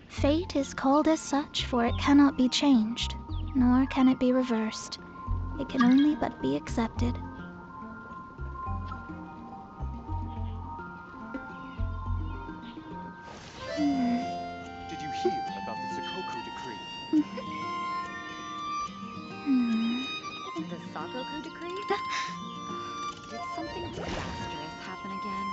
Fate is called as such, for it cannot be changed, nor can it be reversed. It can only but be accepted. Did you hear about the Sakoku decree? The Sakoku decree? Did something disastrous happen again?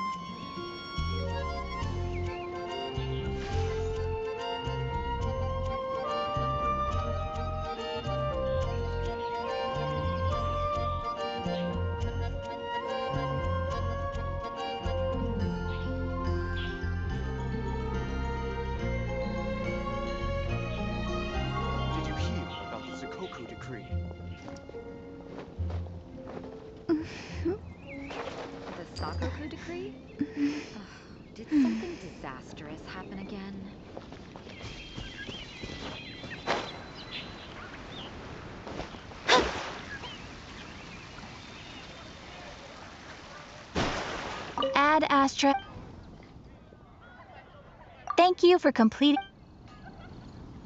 Did you hear about the Sakoku decree? The Sakoku decree? Did something disastrous happen again? Add Astra. Thank you for completing.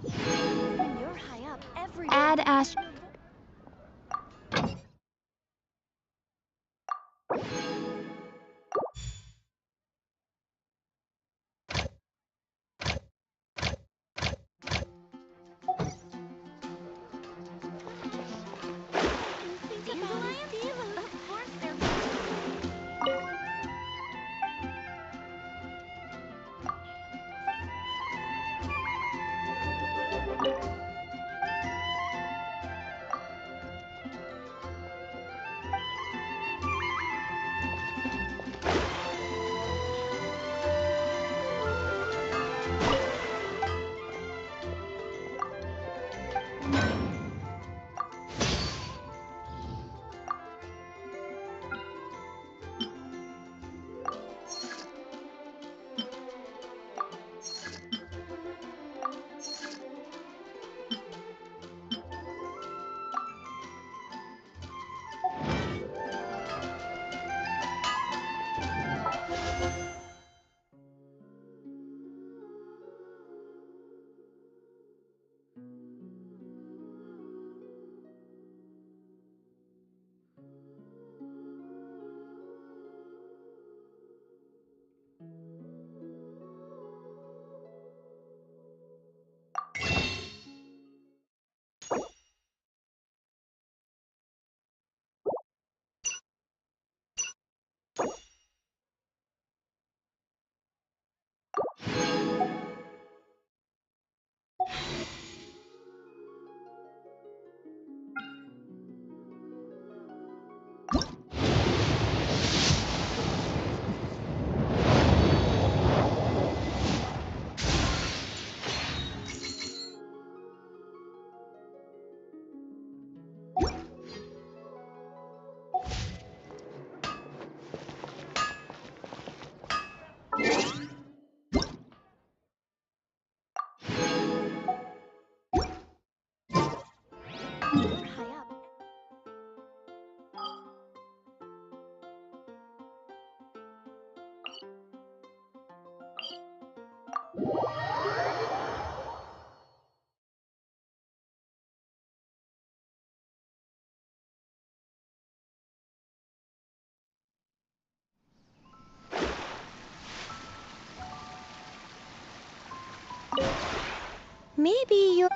When you're high up, everyone... Add Astra. Of course they're... Maybe you.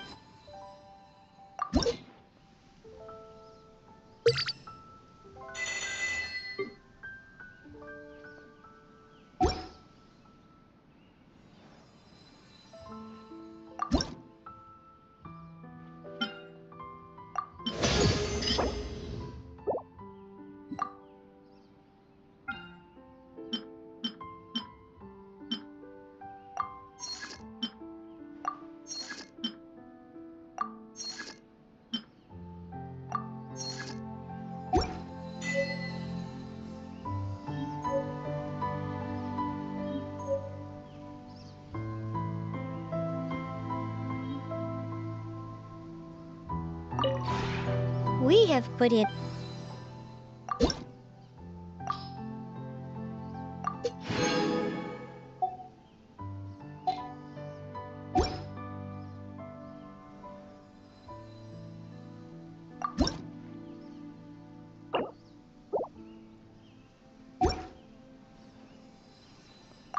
We have put in.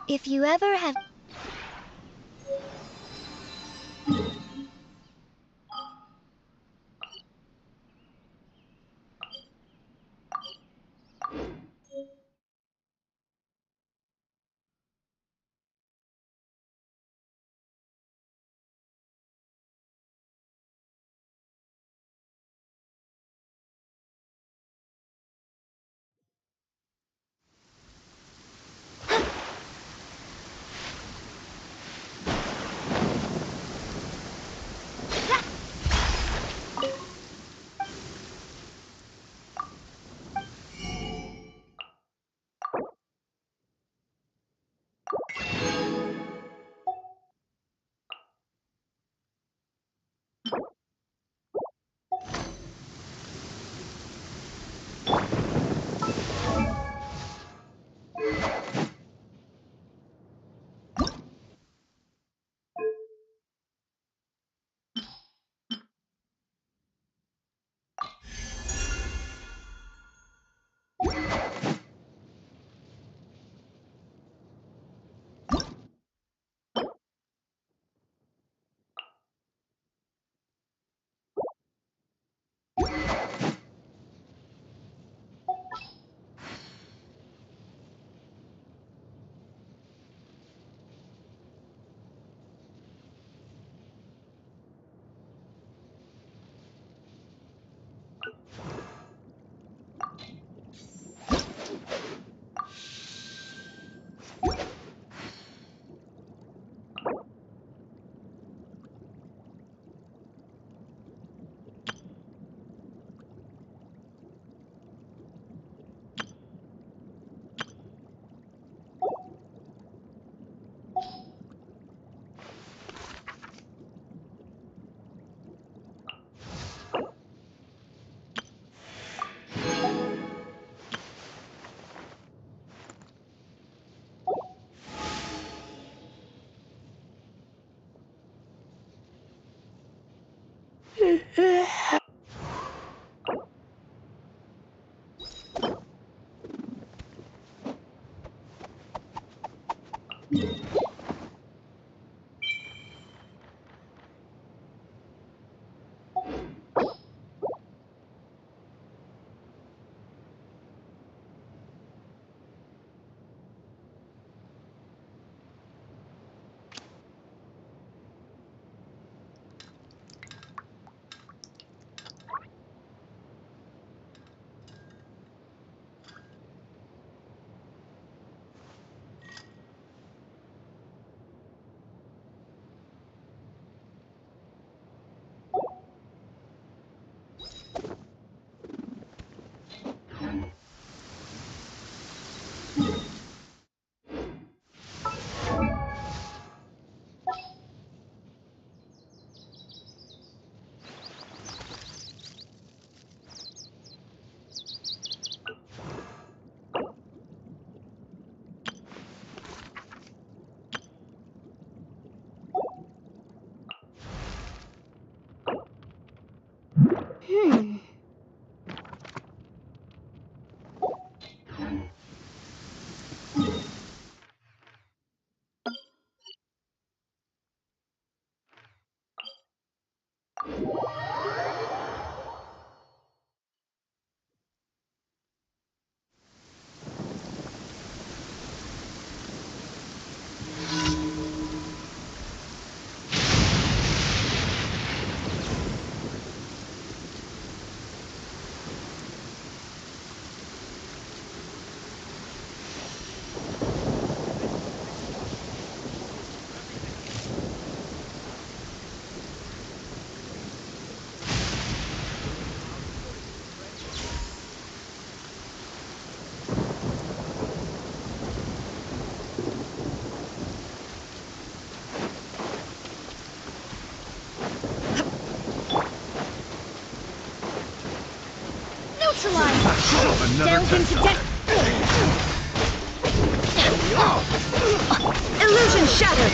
If you ever have. Delve into death. Illusion shattered.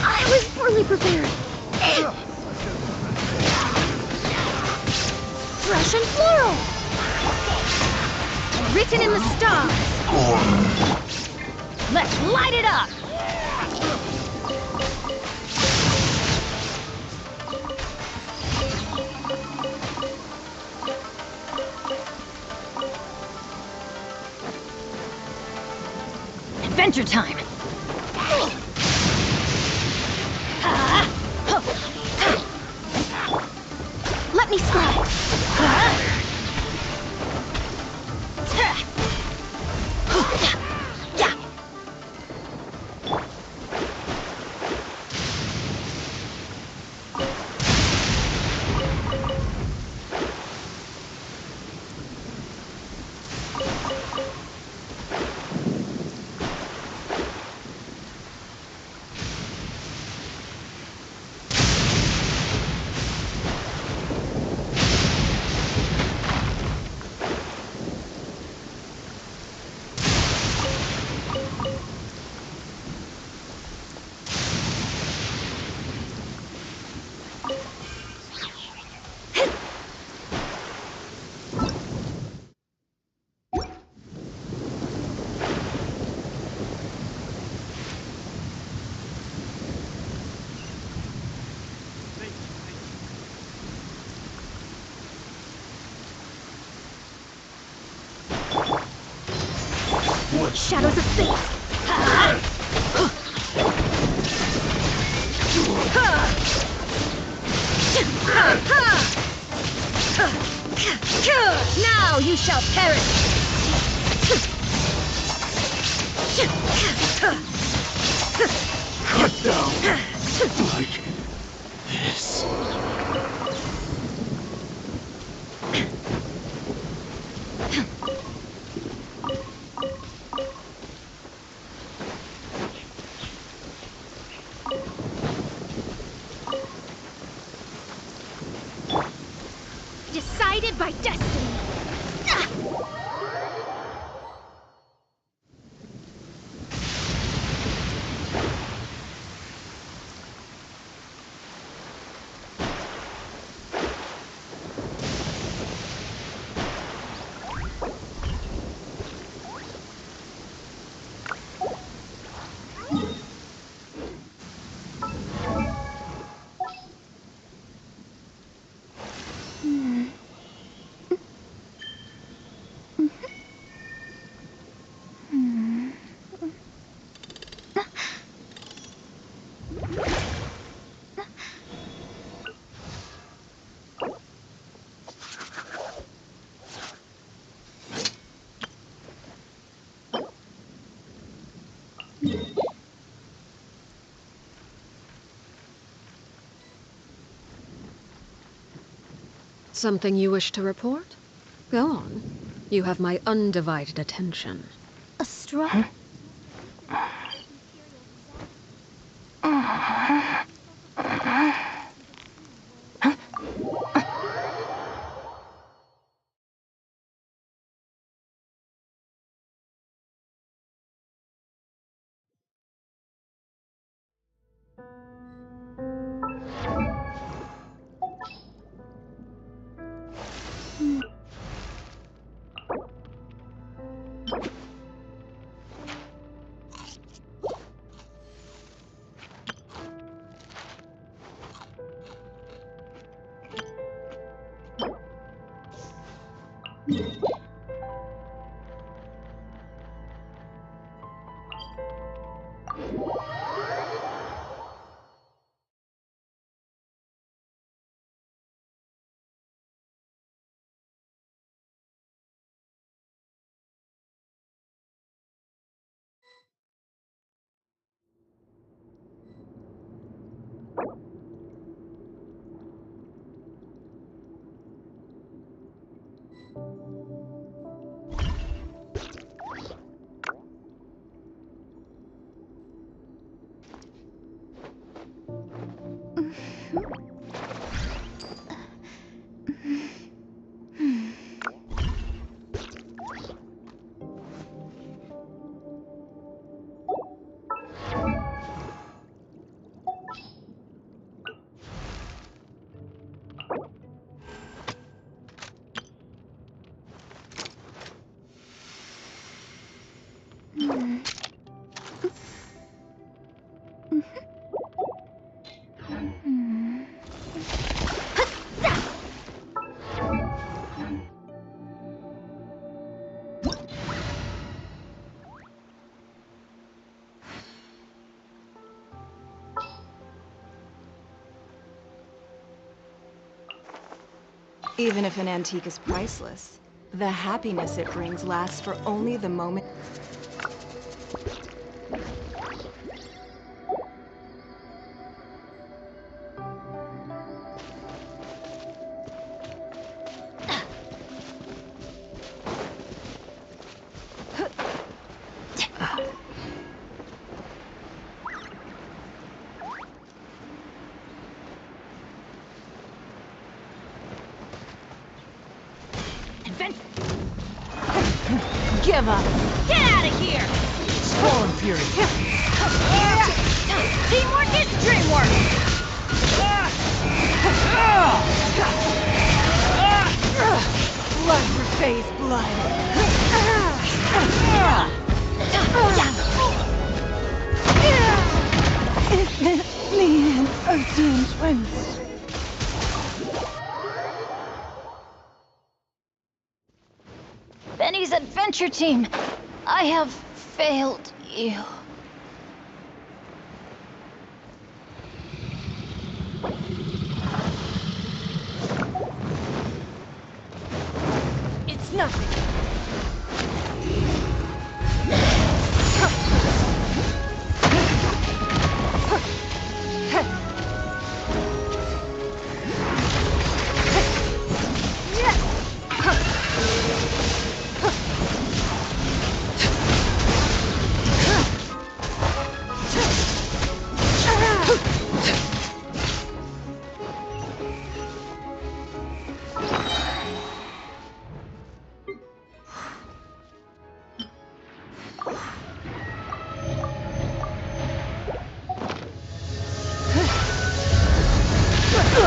I was poorly prepared. Fresh and floral. Written in the stars. Let's light it up. Adventure time! Let me scribe! Shadows of fate! Now you shall perish! Cut down like this. Decided by destiny! Something you wish to report? Go on. You have my undivided attention. A straw? Even if an antique is priceless, the happiness it brings lasts for only the moment. Give up! Get out of here! Spawn Fury! Teamwork is dreamwork! Blood repays blood. Lian Archon twins. Benny's adventure team, I have failed you. It's nothing.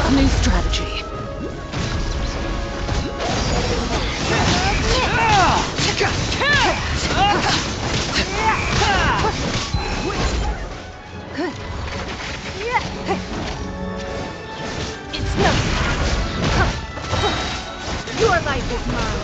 New strategy. It's nothing. Your life is mine.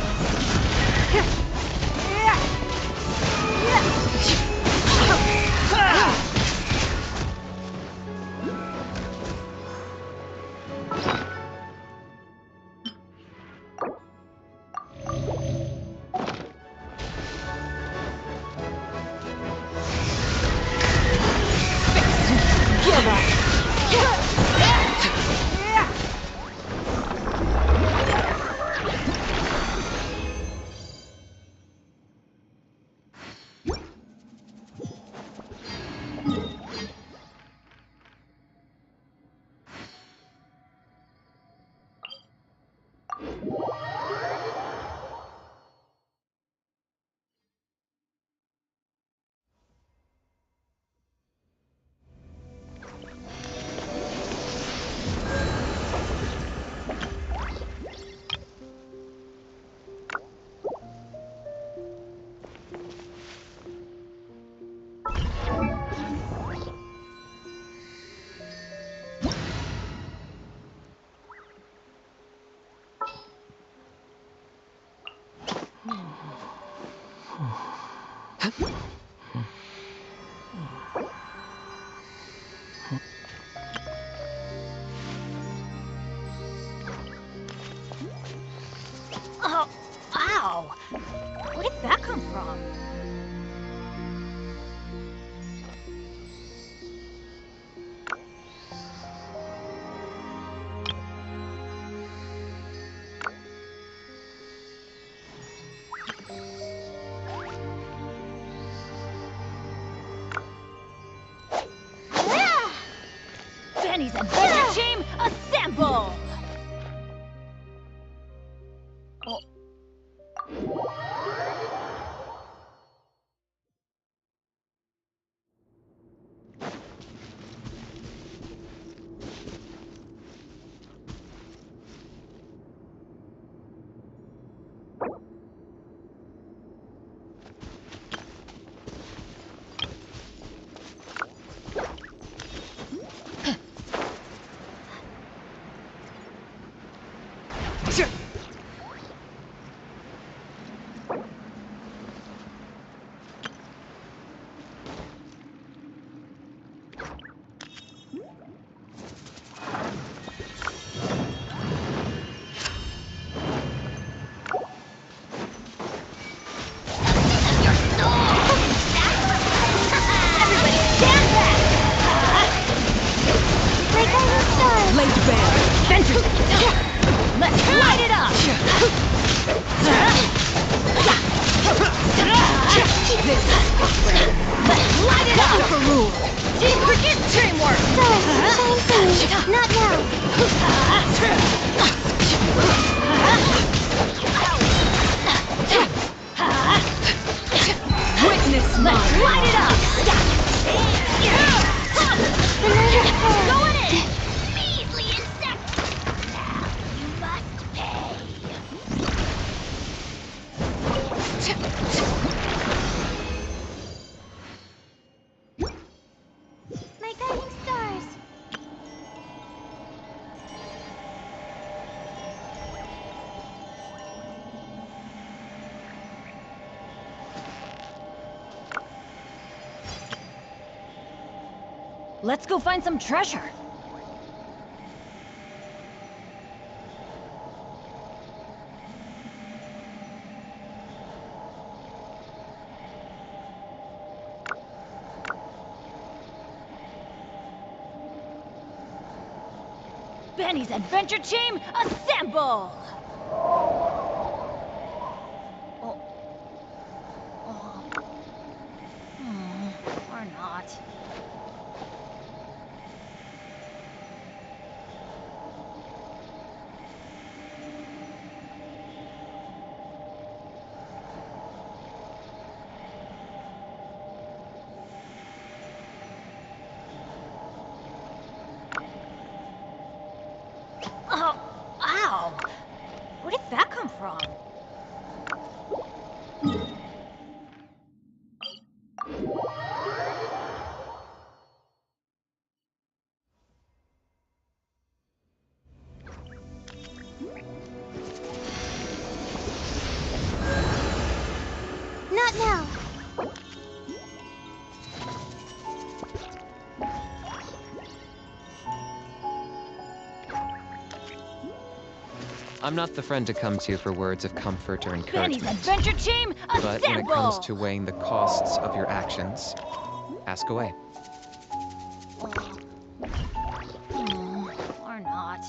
Oh, wow! Where did that come from? Benny's adventure team, assemble! laid bare. Venture! Let's light it up! Let's light it up! For rule! Teamwork is teamwork! Sorry, not now. Witness mine! Let's light it up! Going in! Measly insect! Now you must pay! My guiding stars. Let's go find some treasure! Benny's adventure team, assemble! Or not. Oh, ow! Where did that come from? Not now. I'm not the friend to come to for words of comfort or Benny's encouragement. adventure team, assemble! But when it comes to weighing the costs of your actions, ask away. Or not.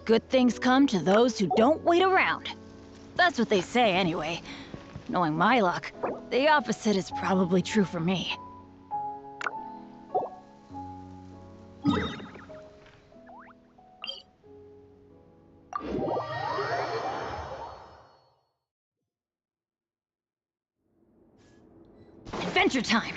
Good things come to those who don't wait around. That's what they say anyway. Knowing my luck, the opposite is probably true for me. Adventure time!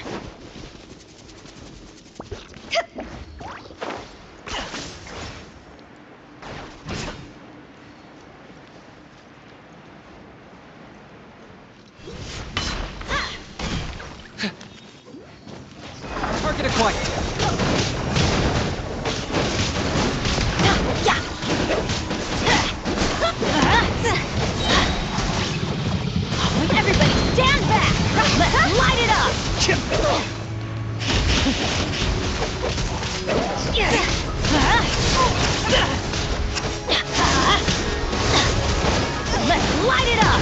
Target acquired! Everybody stand back! Let's light it up! Let's light it up!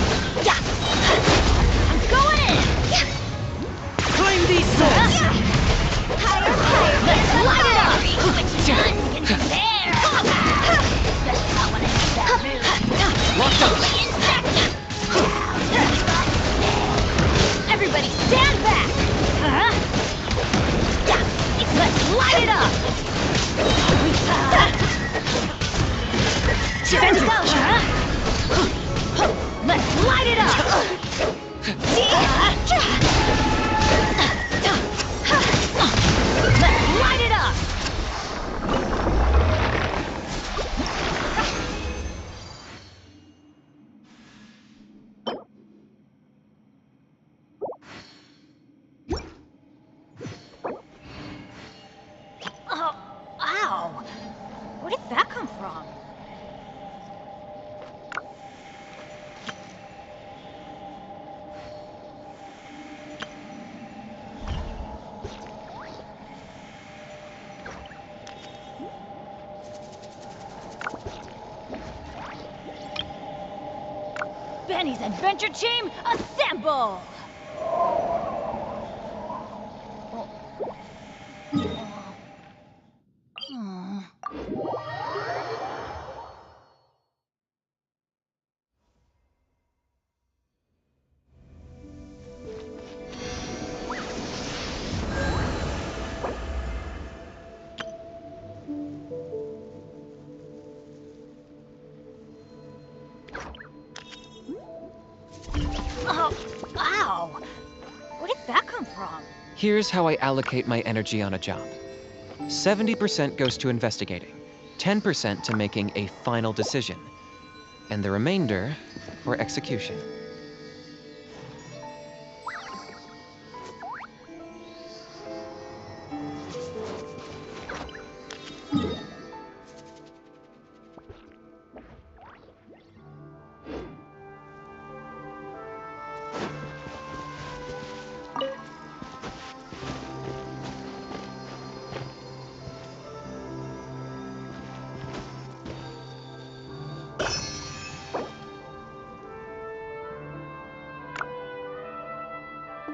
I'm going in! Claim these swords! Let's light it up! None can compare! That's not when I hit that move. Locked up! Everybody stand back! Let's light it up! Defend yourself! Let's light it up! Let's light it up! Oh, ow! Where did that come from? Benny's adventure team, assemble! Wow! Where did that come from? Here's how I allocate my energy on a job. 70% goes to investigating, 10% to making a final decision, and the remainder for execution.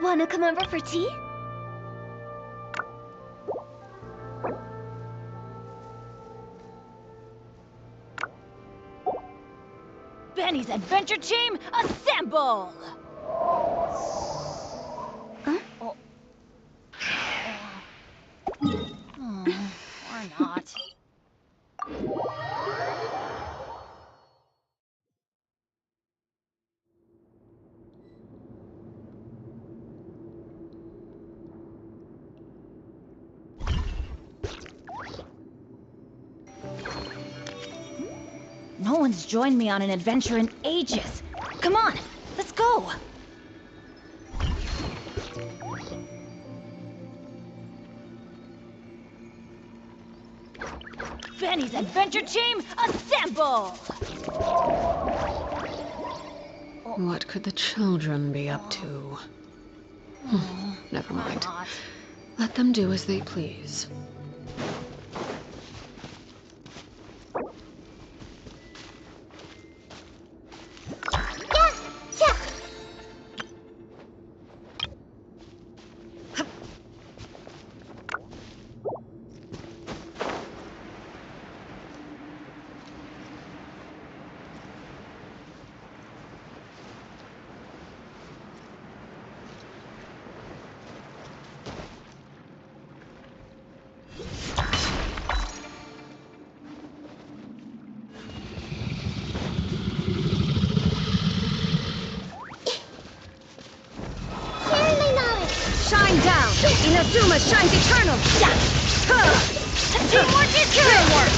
Wanna come over for tea? Benny's adventure team, assemble! Or not. No one's joined me on an adventure in ages. Come on, let's go! Benny's adventure team, assemble! What could the children be up to? Never mind. Let them do as they please. Shine down! Inazuma shines eternal! Teamwork is teamwork!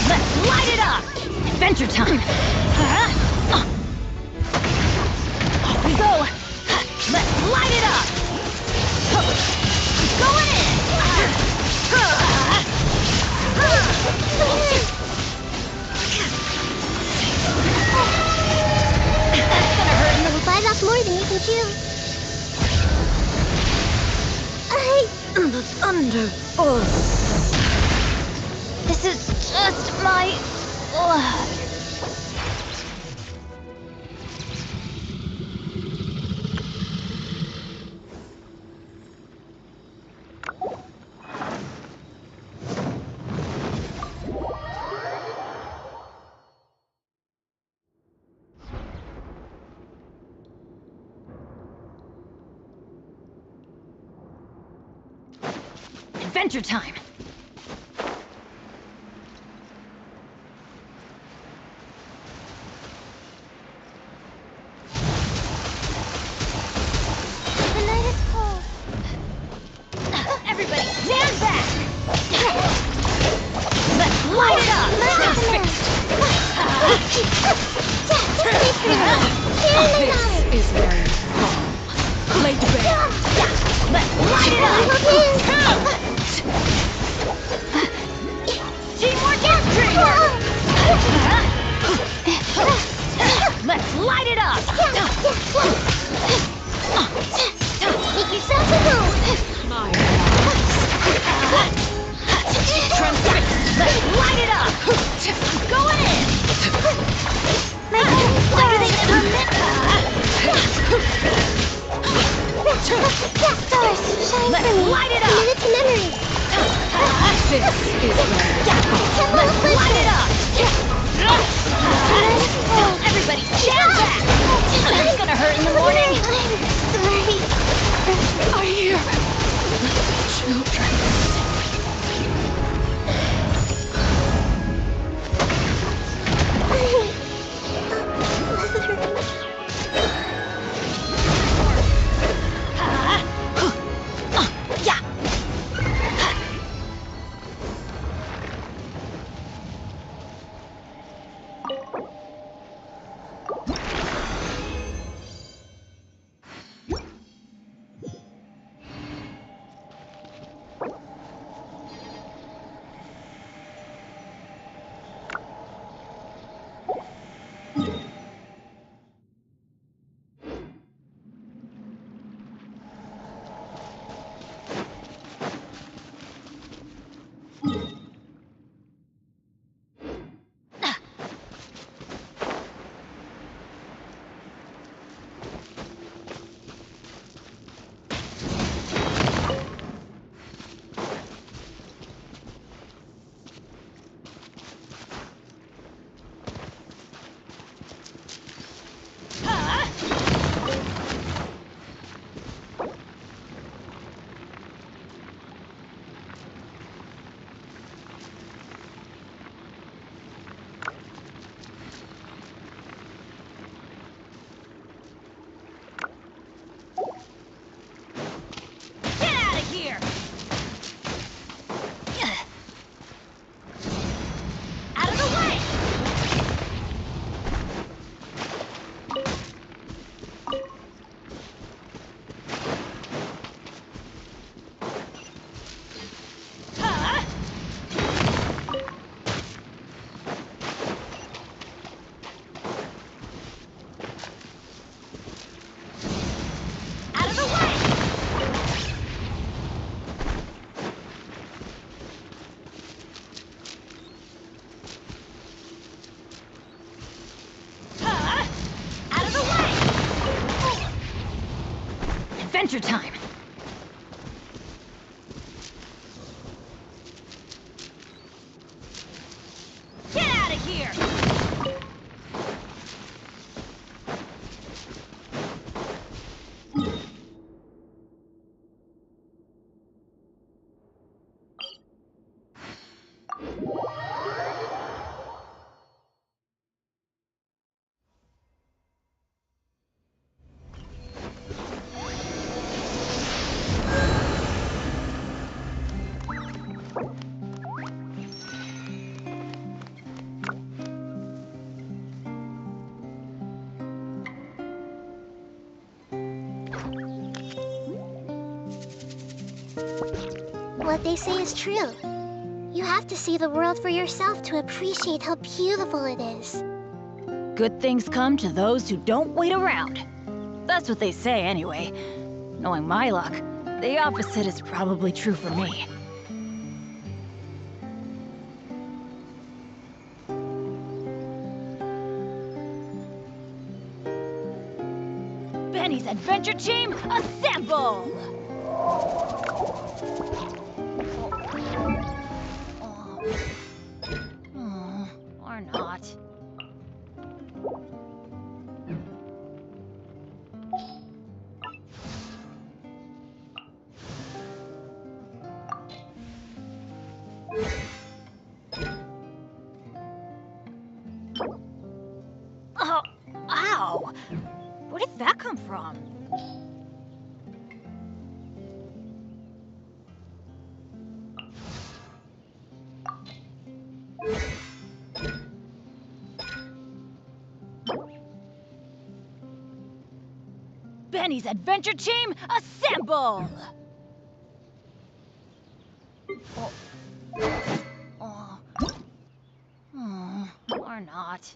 Let's light it up! Adventure time! Off we go! Let's light it up! Going in! You'll bite off more than you can chew. The thunder. This is just my... Adventure time! The night is cold. Everybody stand back! Let's light it up! This is where you fall. Lay to bed. Let's light it up! Yeah, stars, shine Let's for me. light it up. Commit it to memory. This is Temple of light it Wisdom. up! Oh. Everybody jam back! It's gonna hurt in the morning! I'm sorry. I hear children. Yeah! Get out of here! Out of the way! Out of the way! Out of the way! Adventure time! Get out of here! What they say is true. You have to see the world for yourself to appreciate how beautiful it is. Good things come to those who don't wait around. That's what they say anyway. Knowing my luck, the opposite is probably true for me. Benny's adventure team, assemble! Or not. Oh, ow! Where did that come from? Benny's adventure team, assemble! Or not.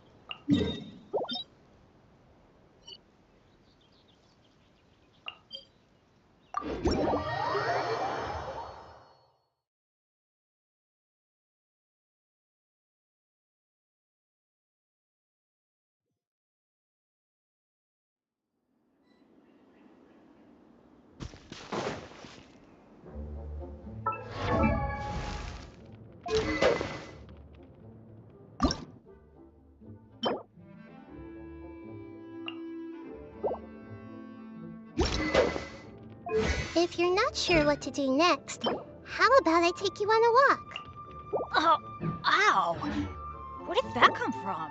If you're not sure what to do next, how about I take you on a walk? Oh, ow! Where did that come from?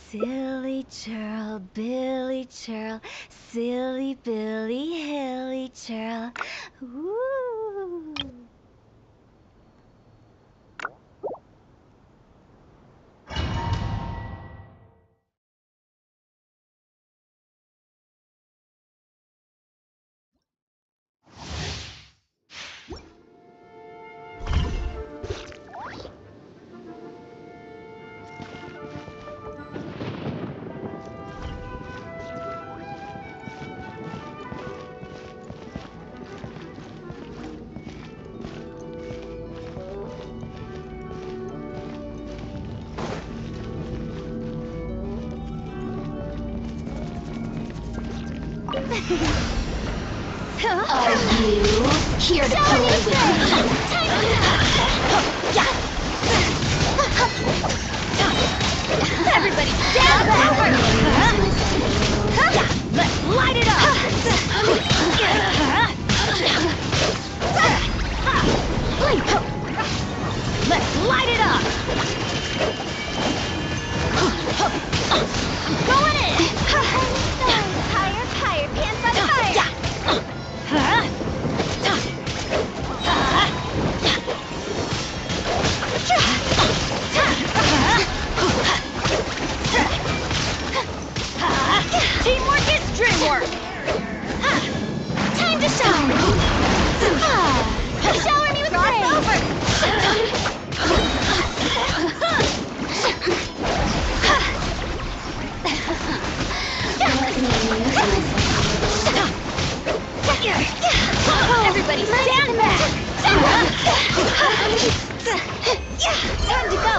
Silly churl, Billy churl, silly Billy, hilly churl. Woo! Are you here to play with me? Everybody stand back! Let's light it up! Let's light it up! I'm going in! Higher, higher, pants on fire! Teamwork is dreamwork! Time to shine! Shower me with praise! Everybody stand back! Time to go!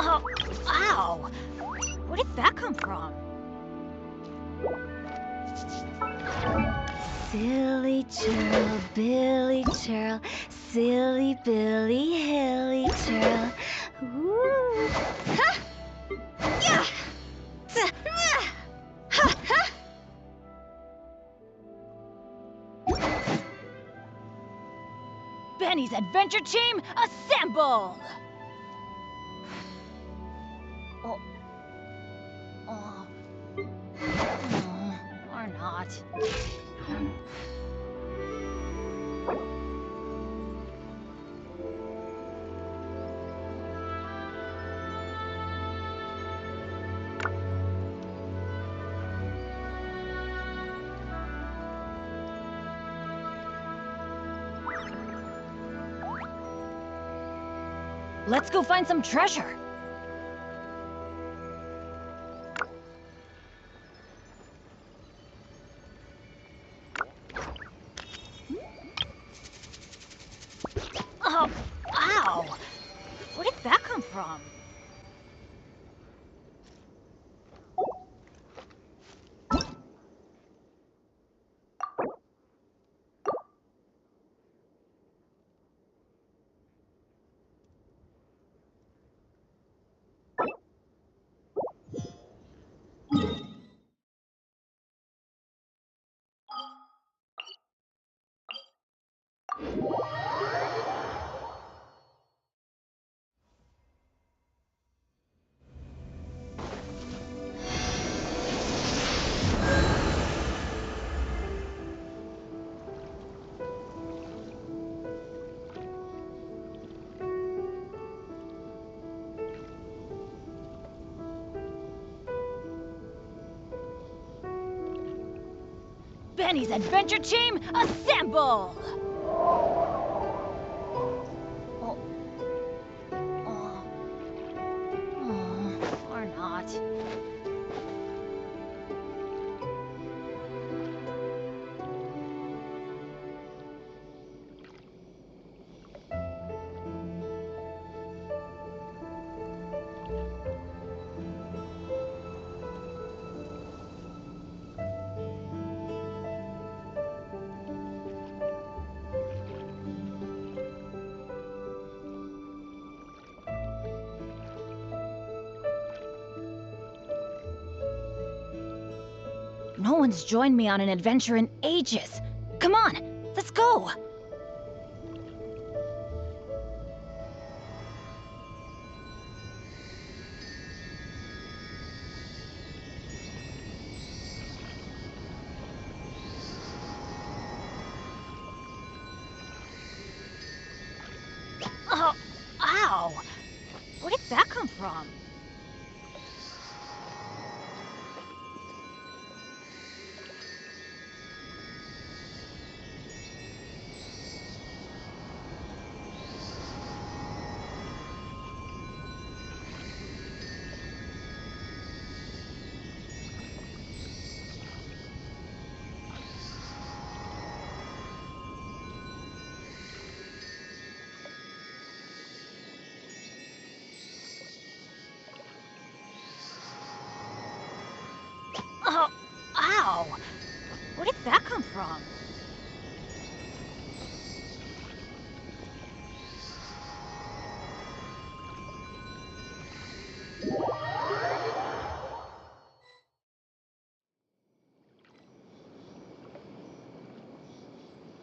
Oh, ow! Where did that come from? Silly churl, Billy churl, silly Billy, hilly churl. Woo! Ha! Yeah! Ha! Ha! Benny's adventure team, assemble! Or not. Let's go find some treasure. Oh, ow! Where did that come from? Benny's adventure team, assemble! Or not. No one's joined me on an adventure in ages. Come on, let's go! Oh, ow! Where did that come from? Oh, ow! Where did that come from?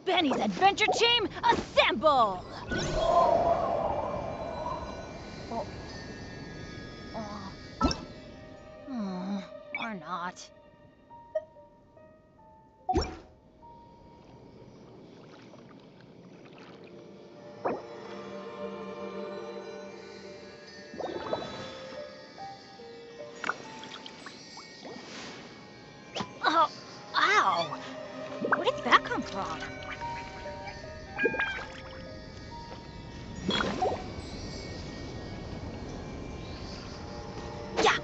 Benny's adventure team, assemble! Or not. Oh, ow! Where did that come from? Yeah!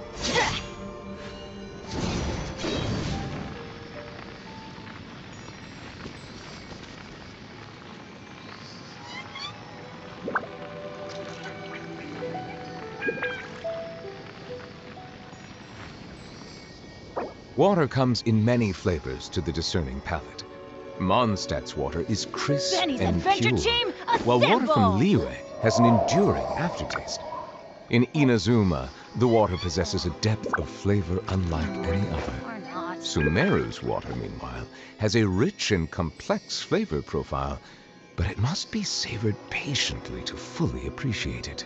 Water comes in many flavors to the discerning palate. Mondstadt's water is crisp Benny's and adventure pure, team, while water from assemble! Liyue has an enduring aftertaste. In Inazuma, the water possesses a depth of flavor unlike any other. Or not. Sumeru's water, meanwhile, has a rich and complex flavor profile, but it must be savored patiently to fully appreciate it.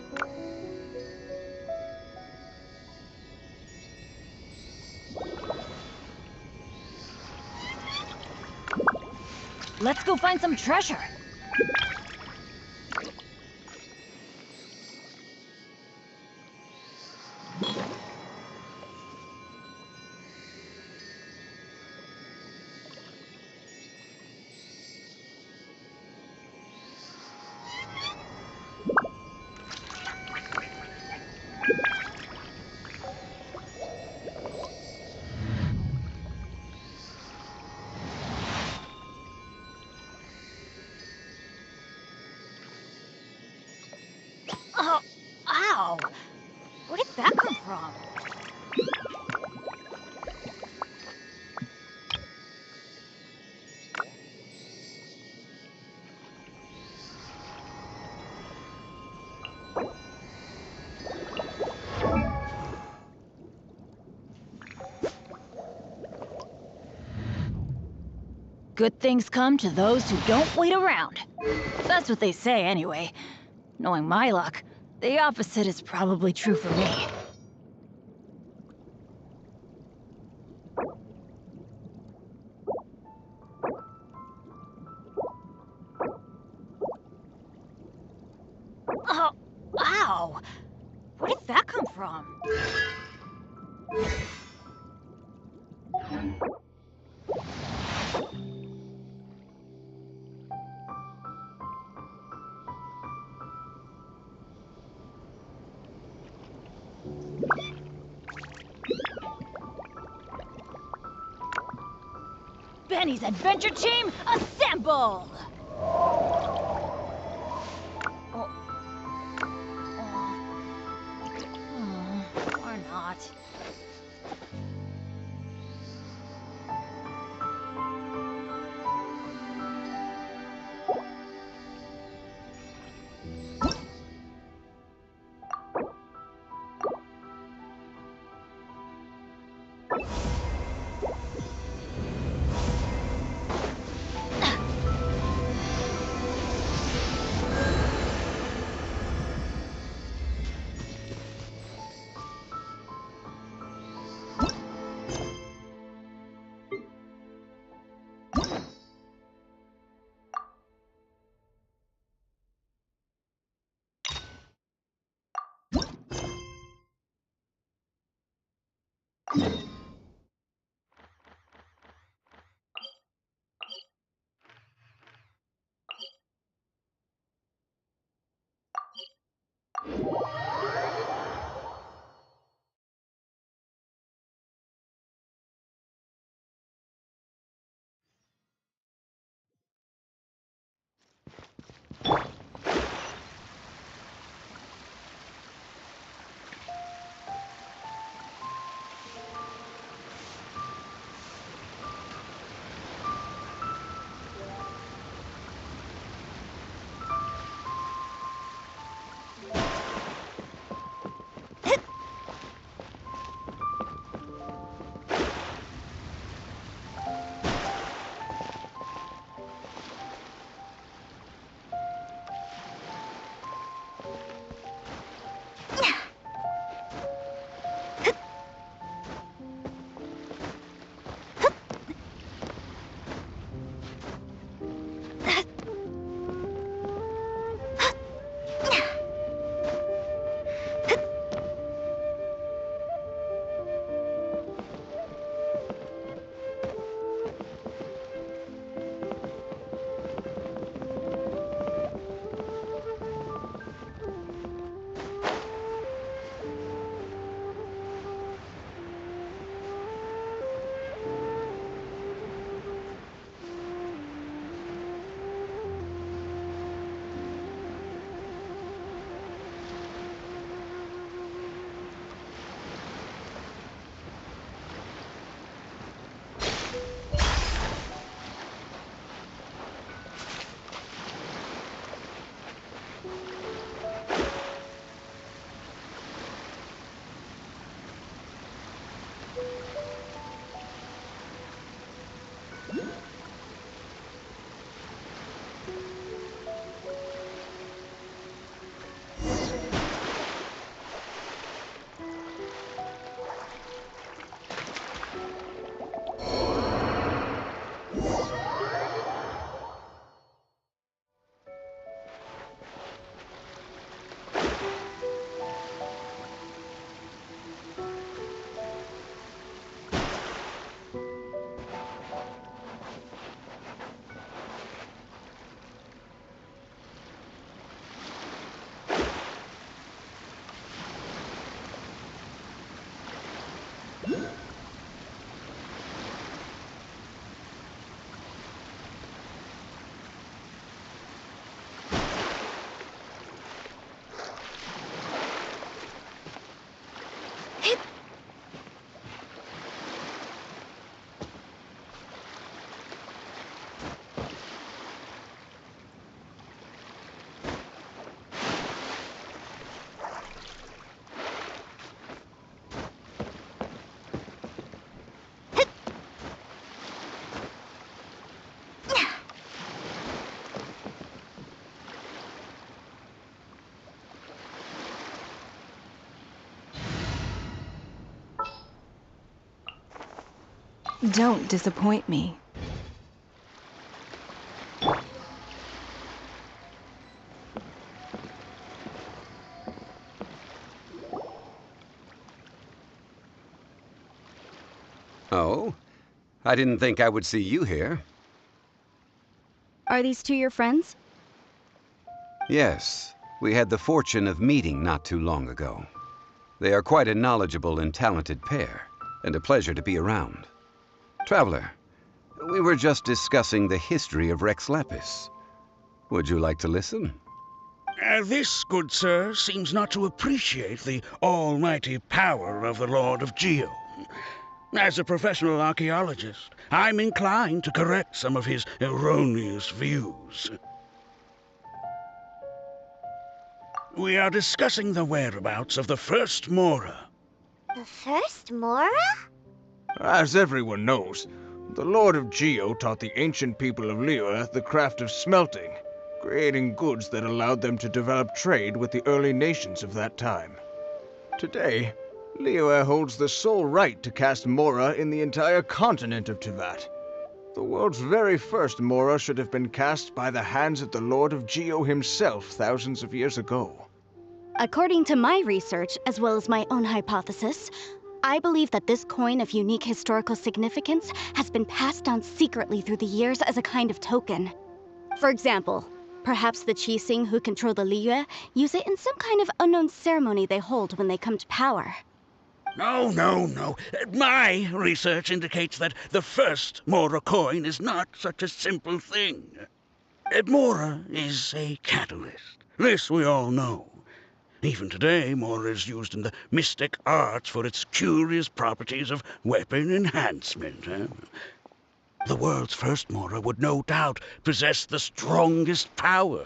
Let's go find some treasure. Ow! Where did that come from? Good things come to those who don't wait around. That's what they say anyway. Knowing my luck, the opposite is probably true for me. Oh, ow! Where did that come from? Benny's adventure team, assemble! Or not. Don't disappoint me. Oh? I didn't think I would see you here. Are these two your friends? Yes, we had the fortune of meeting not too long ago. They are quite a knowledgeable and talented pair, and a pleasure to be around. Traveler, we were just discussing the history of Rex Lapis. Would you like to listen? This, good sir, seems not to appreciate the almighty power of the Lord of Geo. As a professional archaeologist, I'm inclined to correct some of his erroneous views. We are discussing the whereabouts of the first Mora. The first Mora? As everyone knows, the Lord of Geo taught the ancient people of Liyue the craft of smelting, creating goods that allowed them to develop trade with the early nations of that time. Today, Liyue holds the sole right to cast Mora in the entire continent of Teyvat. The world's very first Mora should have been cast by the hands of the Lord of Geo himself thousands of years ago. According to my research, as well as my own hypothesis, I believe that this coin of unique historical significance has been passed down secretly through the years as a kind of token. For example, perhaps the Qixing who control the Liyue use it in some kind of unknown ceremony they hold when they come to power. No. My research indicates that the first Mora coin is not such a simple thing. Mora is a catalyst. This we all know. Even today, Mora is used in the mystic arts for its curious properties of weapon enhancement. The world's first Mora would no doubt possess the strongest power.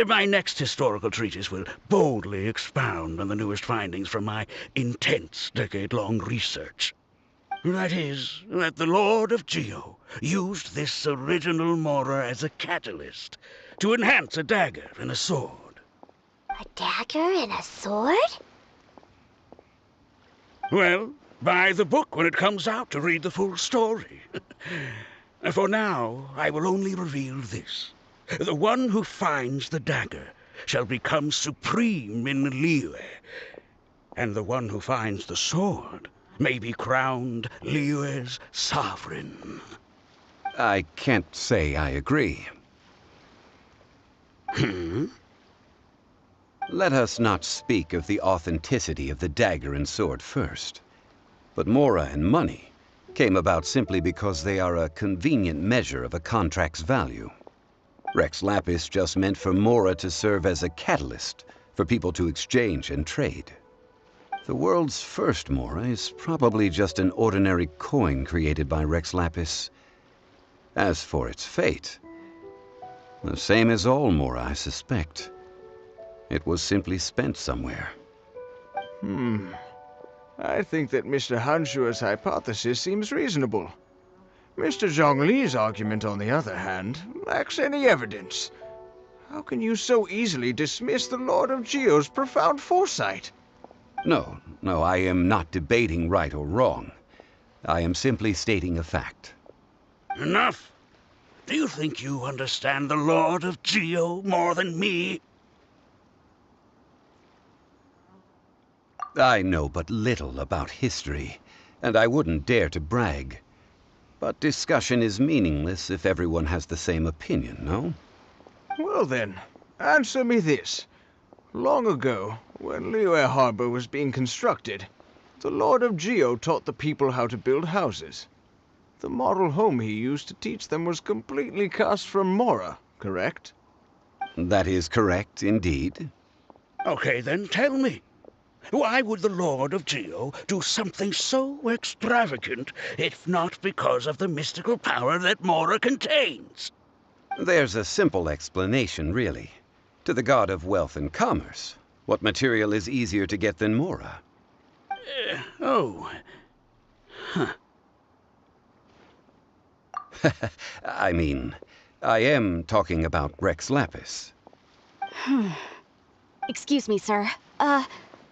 My next historical treatise will boldly expound on the newest findings from my intense decade-long research. That is, that the Lord of Geo used this original Mora as a catalyst to enhance a dagger and a sword. A dagger and a sword? Well, buy the book when it comes out to read the full story. For now, I will only reveal this. The one who finds the dagger shall become supreme in Liyue, and the one who finds the sword may be crowned Liyue's sovereign. I can't say I agree. Let us not speak of the authenticity of the dagger and sword first. But Mora and money came about simply because they are a convenient measure of a contract's value. Rex Lapis just meant for Mora to serve as a catalyst for people to exchange and trade. The world's first Mora is probably just an ordinary coin created by Rex Lapis. As for its fate, the same as all Mora, I suspect. It was simply spent somewhere. I think that Mr. Hanshua's hypothesis seems reasonable. Mr. Zhongli's argument, on the other hand, lacks any evidence. How can you so easily dismiss the Lord of Geo's profound foresight? No, I am not debating right or wrong. I am simply stating a fact. Enough! Do you think you understand the Lord of Geo more than me? I know but little about history, and I wouldn't dare to brag. But discussion is meaningless if everyone has the same opinion, no? Well then, answer me this. Long ago, when Liyue Harbor was being constructed, the Lord of Geo taught the people how to build houses. The model home he used to teach them was completely cast from Mora, correct? That is correct, indeed. Okay, then tell me. Why would the Lord of Geo do something so extravagant, if not because of the mystical power that Mora contains? There's a simple explanation, really. To the god of wealth and commerce, what material is easier to get than Mora? I mean, I am talking about Rex Lapis. Excuse me, sir.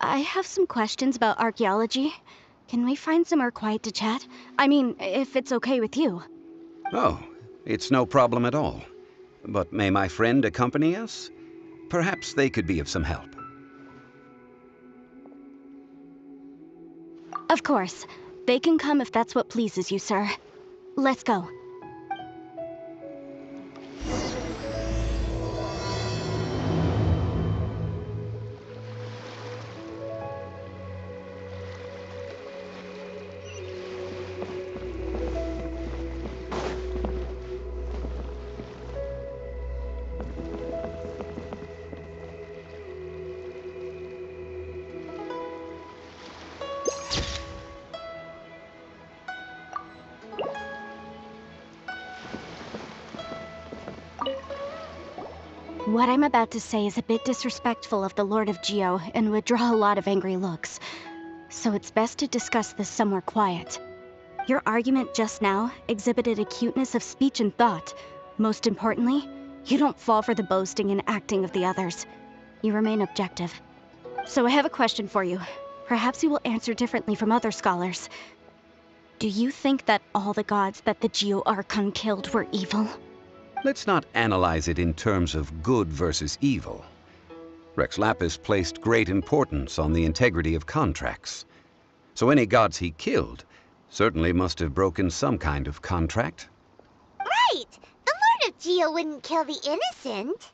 I have some questions about archaeology. Can we find somewhere quiet to chat? I mean, if it's okay with you. Oh, it's no problem at all. But may my friend accompany us? Perhaps they could be of some help. Of course. They can come if that's what pleases you, sir. Let's go. What I'm about to say is a bit disrespectful of the Lord of Geo and would draw a lot of angry looks. So it's best to discuss this somewhere quiet. Your argument just now exhibited a cuteness of speech and thought. Most importantly, you don't fall for the boasting and acting of the others. You remain objective. So I have a question for you. Perhaps you will answer differently from other scholars. Do you think that all the gods that the Liyue Archon killed were evil? Let's not analyze it in terms of good versus evil. Rex Lapis placed great importance on the integrity of contracts. So any gods he killed certainly must have broken some kind of contract. Right! The Lord of Geo wouldn't kill the innocent.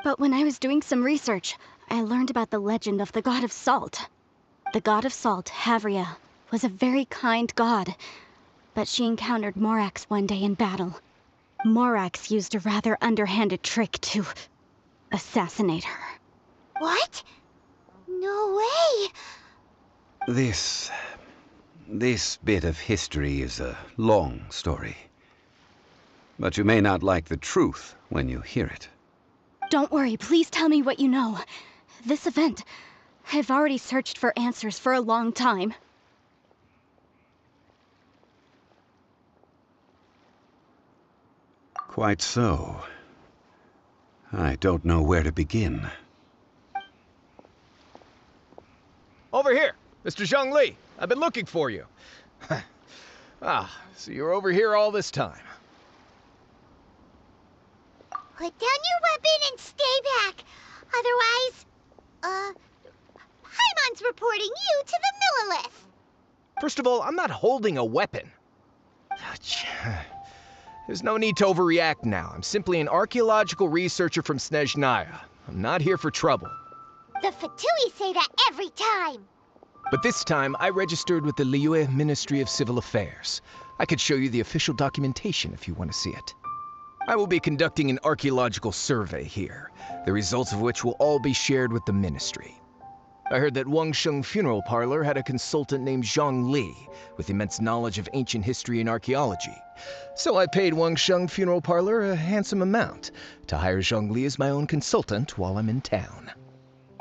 But when I was doing some research, I learned about the legend of the god of salt. The god of salt, Havria, was a very kind god. But she encountered Morax one day in battle. Morax used a rather underhanded trick to assassinate her. What? No way! This bit of history is a long story. But you may not like the truth when you hear it. Don't worry, please tell me what you know. This event, I've already searched for answers for a long time. Quite so. I don't know where to begin. Over here, Mr. Zhongli. I've been looking for you. So you're over here all this time. Put down your weapon and stay back. Otherwise, Paimon's reporting you to the Millilith. First of all, I'm not holding a weapon. There's no need to overreact now. I'm simply an archaeological researcher from Snezhnaya. I'm not here for trouble. The Fatui say that every time. But this time, I registered with the Liyue Ministry of Civil Affairs. I could show you the official documentation if you want to see it. I will be conducting an archaeological survey here, the results of which will all be shared with the ministry. I heard that Wangsheng Funeral Parlor had a consultant named Zhongli, with immense knowledge of ancient history and archaeology. So I paid Wangsheng Funeral Parlor a handsome amount to hire Zhongli as my own consultant while I'm in town.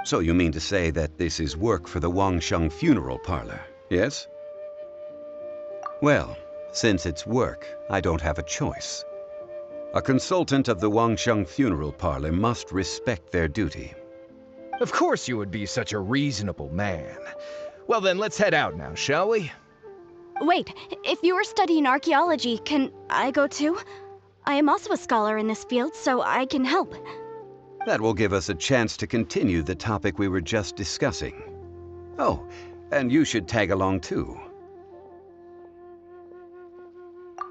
So you mean to say that this is work for the Wangsheng Funeral Parlor, yes? Well, since it's work, I don't have a choice. A consultant of the Wangsheng Funeral Parlor must respect their duty. Of course you would be such a reasonable man. Well then, let's head out now, shall we? Wait, if you are studying archaeology, can I go too? I am also a scholar in this field, so I can help. That will give us a chance to continue the topic we were just discussing. Oh, and you should tag along too.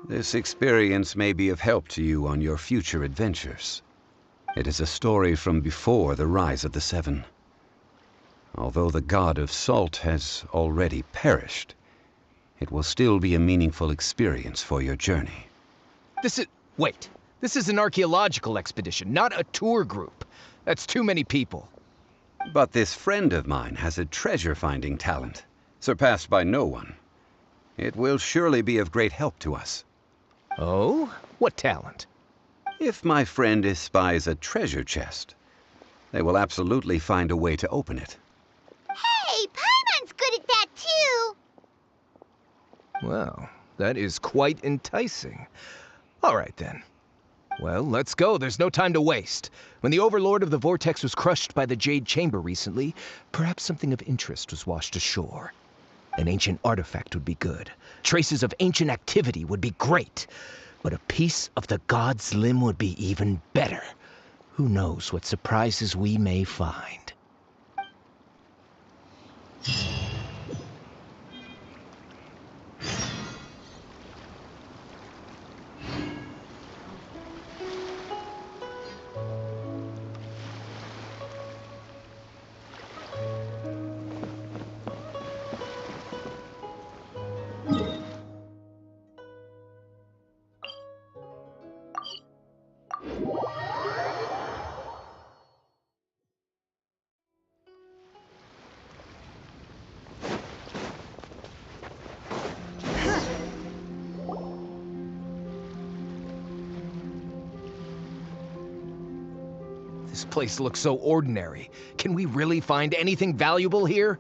This experience may be of help to you on your future adventures. It is a story from before the rise of the Seven. Although the god of salt has already perished, it will still be a meaningful experience for your journey. Wait. This is an archaeological expedition, not a tour group. That's too many people. But this friend of mine has a treasure-finding talent, surpassed by no one. It will surely be of great help to us. Oh? What talent? If my friend espies a treasure chest, they will absolutely find a way to open it. Hey, Paimon's good at that too! Well, that is quite enticing. All right then. Well, let's go. There's no time to waste. When the Overlord of the Vortex was crushed by the Jade Chamber recently, perhaps something of interest was washed ashore. An ancient artifact would be good. Traces of ancient activity would be great. But a piece of the god's limb would be even better. Who knows what surprises we may find. This place looks so ordinary. Can we really find anything valuable here?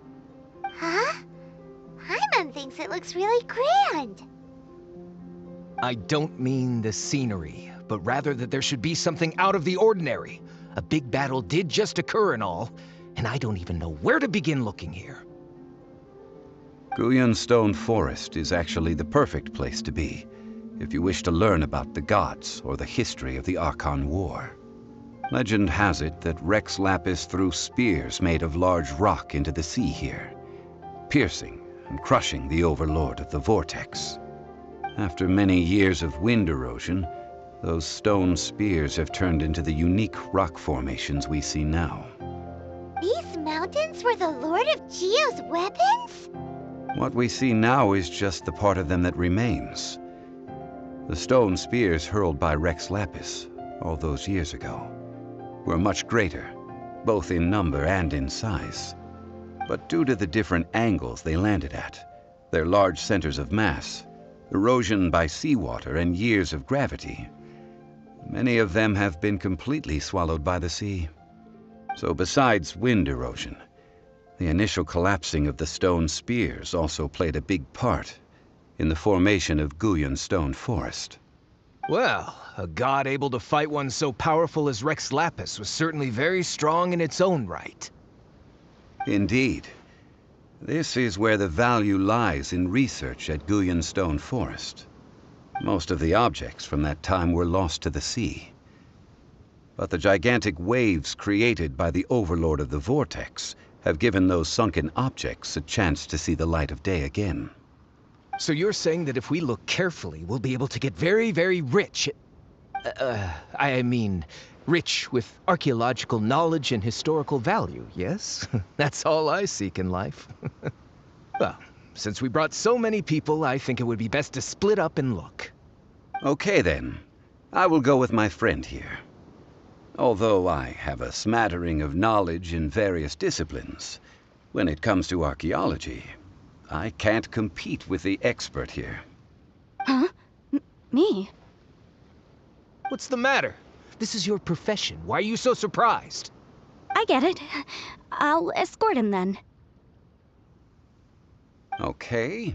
Huh? Paimon thinks it looks really grand. I don't mean the scenery, but rather that there should be something out of the ordinary. A big battle did just occur and all, and I don't even know where to begin looking here. Guyun Stone Forest is actually the perfect place to be, if you wish to learn about the gods or the history of the Archon War. Legend has it that Rex Lapis threw spears made of large rock into the sea here, piercing and crushing the overlord of the vortex. After many years of wind erosion, those stone spears have turned into the unique rock formations we see now. These mountains were the Lord of Geo's weapons? What we see now is just the part of them that remains. The stone spears hurled by Rex Lapis all those years ago were much greater, both in number and in size. But due to the different angles they landed at, their large centers of mass, erosion by seawater, and years of gravity, many of them have been completely swallowed by the sea. So besides wind erosion, the initial collapsing of the stone spears also played a big part in the formation of Guyun Stone Forest. Well, a god able to fight one so powerful as Rex Lapis was certainly very strong in its own right. Indeed. This is where the value lies in research at Guyun Stone Forest. Most of the objects from that time were lost to the sea. But the gigantic waves created by the overlord of the vortex have given those sunken objects a chance to see the light of day again. So you're saying that if we look carefully, we'll be able to get very, very rich. I mean, rich with archaeological knowledge and historical value, yes? That's all I seek in life. Well, since we brought so many people, I think it would be best to split up and look. Okay then. I will go with my friend here. Although I have a smattering of knowledge in various disciplines, when it comes to archaeology, I can't compete with the expert here. Huh? Me? What's the matter? This is your profession. Why are you so surprised? I get it. I'll escort him then. Okay.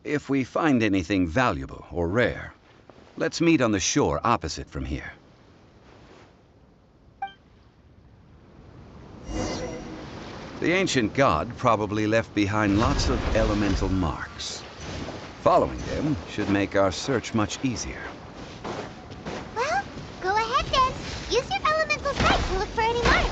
If we find anything valuable or rare, let's meet on the shore opposite from here. The ancient god probably left behind lots of elemental marks. Following them should make our search much easier. Well, go ahead then. Use your elemental sight to look for any marks.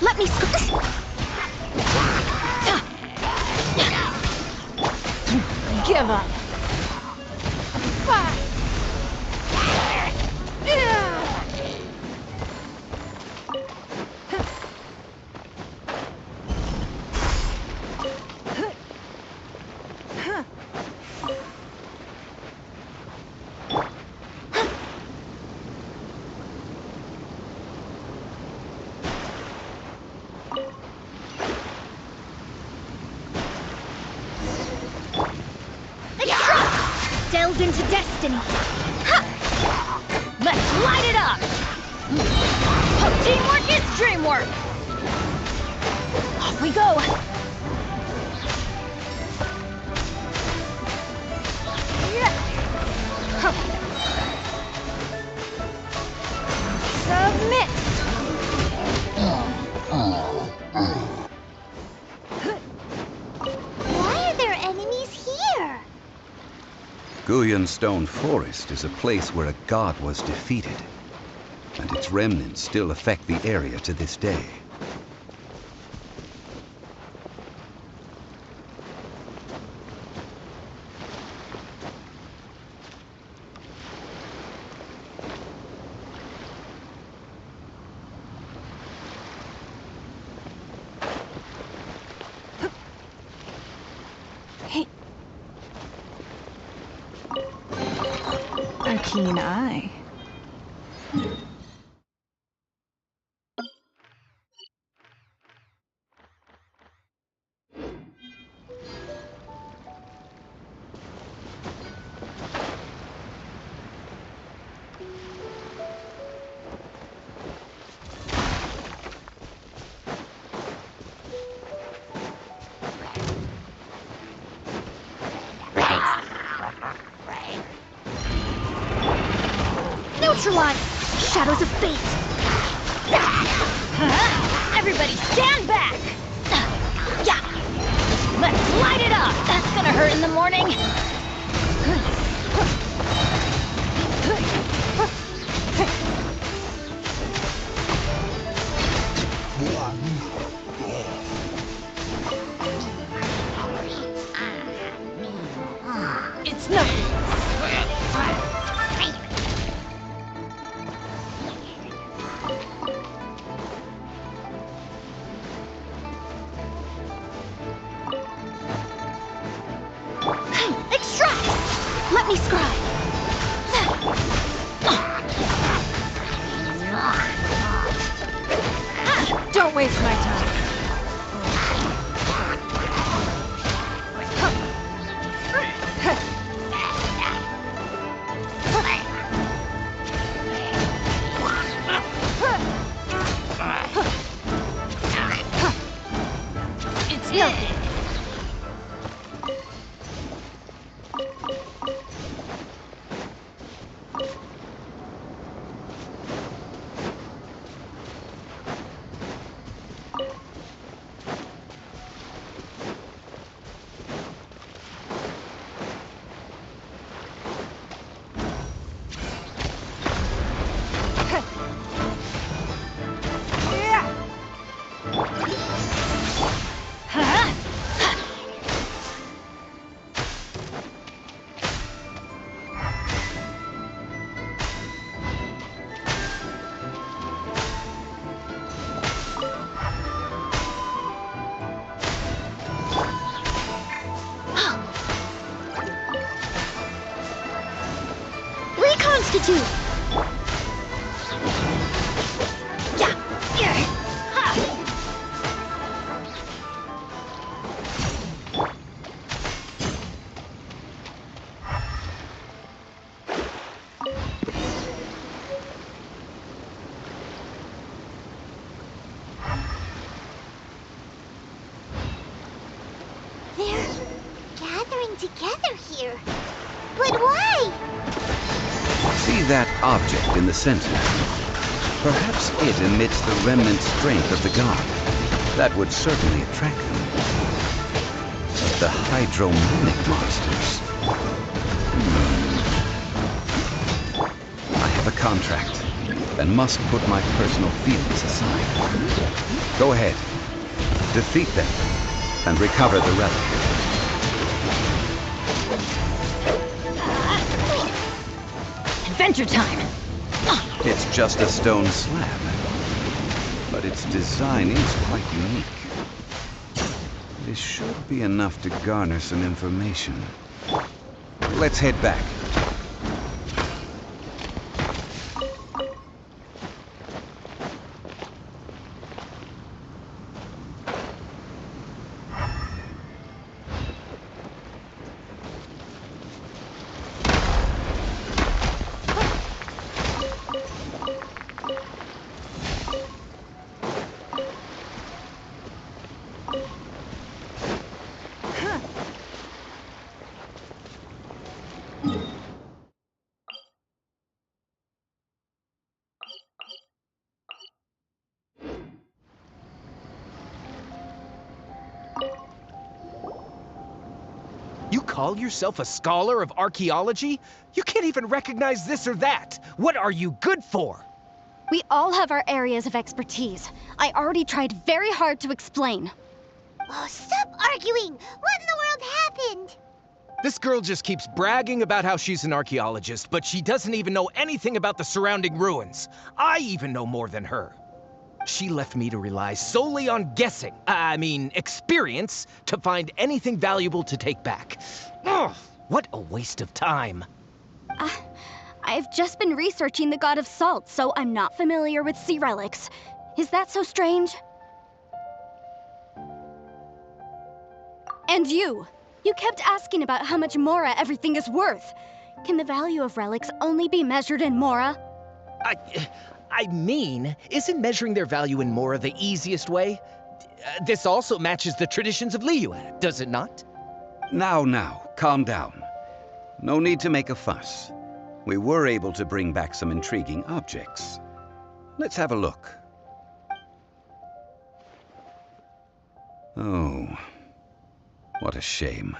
Let me Give up. Delve into destiny. Let's light it up! Teamwork is dreamwork! Off we go! Submit! Why are there enemies here? Guyan Stone Forest is a place where a god was defeated, and its remnants still affect the area to this day. A keen eye. Neutralize! Shadows of fate! Everybody stand back! Yeah! Let's light it up! That's gonna hurt in the morning! It's nothing! Let me scribe. Don't waste my time. It's nothing. Reconstitute! They're gathering together here. But why? See that object in the center? Perhaps it emits the remnant strength of the god. That would certainly attract them. The hydromonic monsters. I have a contract, and must put my personal feelings aside. Go ahead. Defeat them, and recover the relic. adventure time! It's just a stone slab, but its design is quite unique. This should be enough to garner some information. Let's head back. You call yourself a scholar of archaeology? You can't even recognize this or that. What are you good for? We all have our areas of expertise. I already tried very hard to explain. Oh, stop arguing! What in the world happened? This girl just keeps bragging about how she's an archaeologist, but she doesn't even know anything about the surrounding ruins. I even know more than her. She left me to rely solely on guessing, experience, to find anything valuable to take back. Ugh, what a waste of time. I've just been researching the God of Salt, so I'm not familiar with sea relics. Is that so strange? And you kept asking about how much Mora everything is worth. Can the value of relics only be measured in Mora? Isn't measuring their value in Mora the easiest way? This also matches the traditions of Liyue, does it not? Now, calm down. No need to make a fuss. We were able to bring back some intriguing objects. Let's have a look. Oh, what a shame.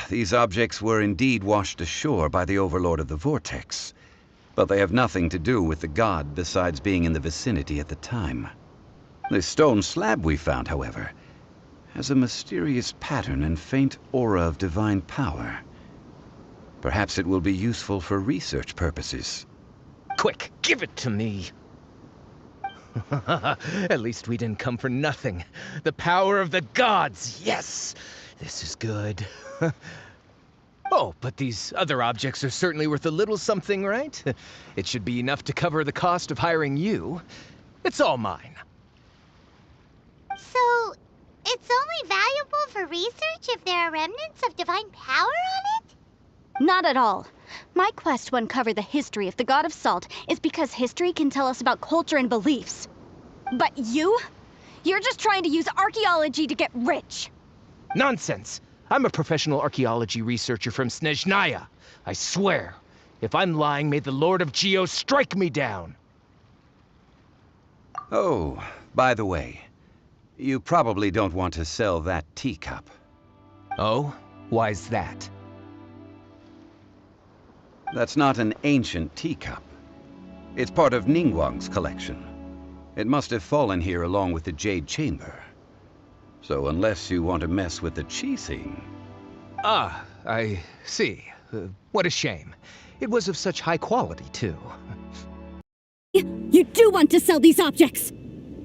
These objects were indeed washed ashore by the Overlord of the Vortex, but they have nothing to do with the god besides being in the vicinity at the time. The stone slab we found, however, has a mysterious pattern and faint aura of divine power. Perhaps it will be useful for research purposes. Quick, give it to me! At least we didn't come for nothing. The power of the gods, yes! This is good. Oh, but these other objects are certainly worth a little something, right? It should be enough to cover the cost of hiring you. It's all mine. So, it's only valuable for research if there are remnants of divine power on it? Not at all. My quest to uncover the history of the God of Salt is because history can tell us about culture and beliefs. But you're just trying to use archaeology to get rich. Nonsense! I'm a professional archaeology researcher from Snezhnaya. I swear, if I'm lying, may the Lord of Geo strike me down. Oh, by the way, you probably don't want to sell that teacup. Oh? Why's that? That's not an ancient teacup. It's part of Ningguang's collection. It must have fallen here along with the Jade Chamber. So unless you want to mess with the Qixing... Ah, I see. What a shame. It was of such high quality, too. You do want to sell these objects!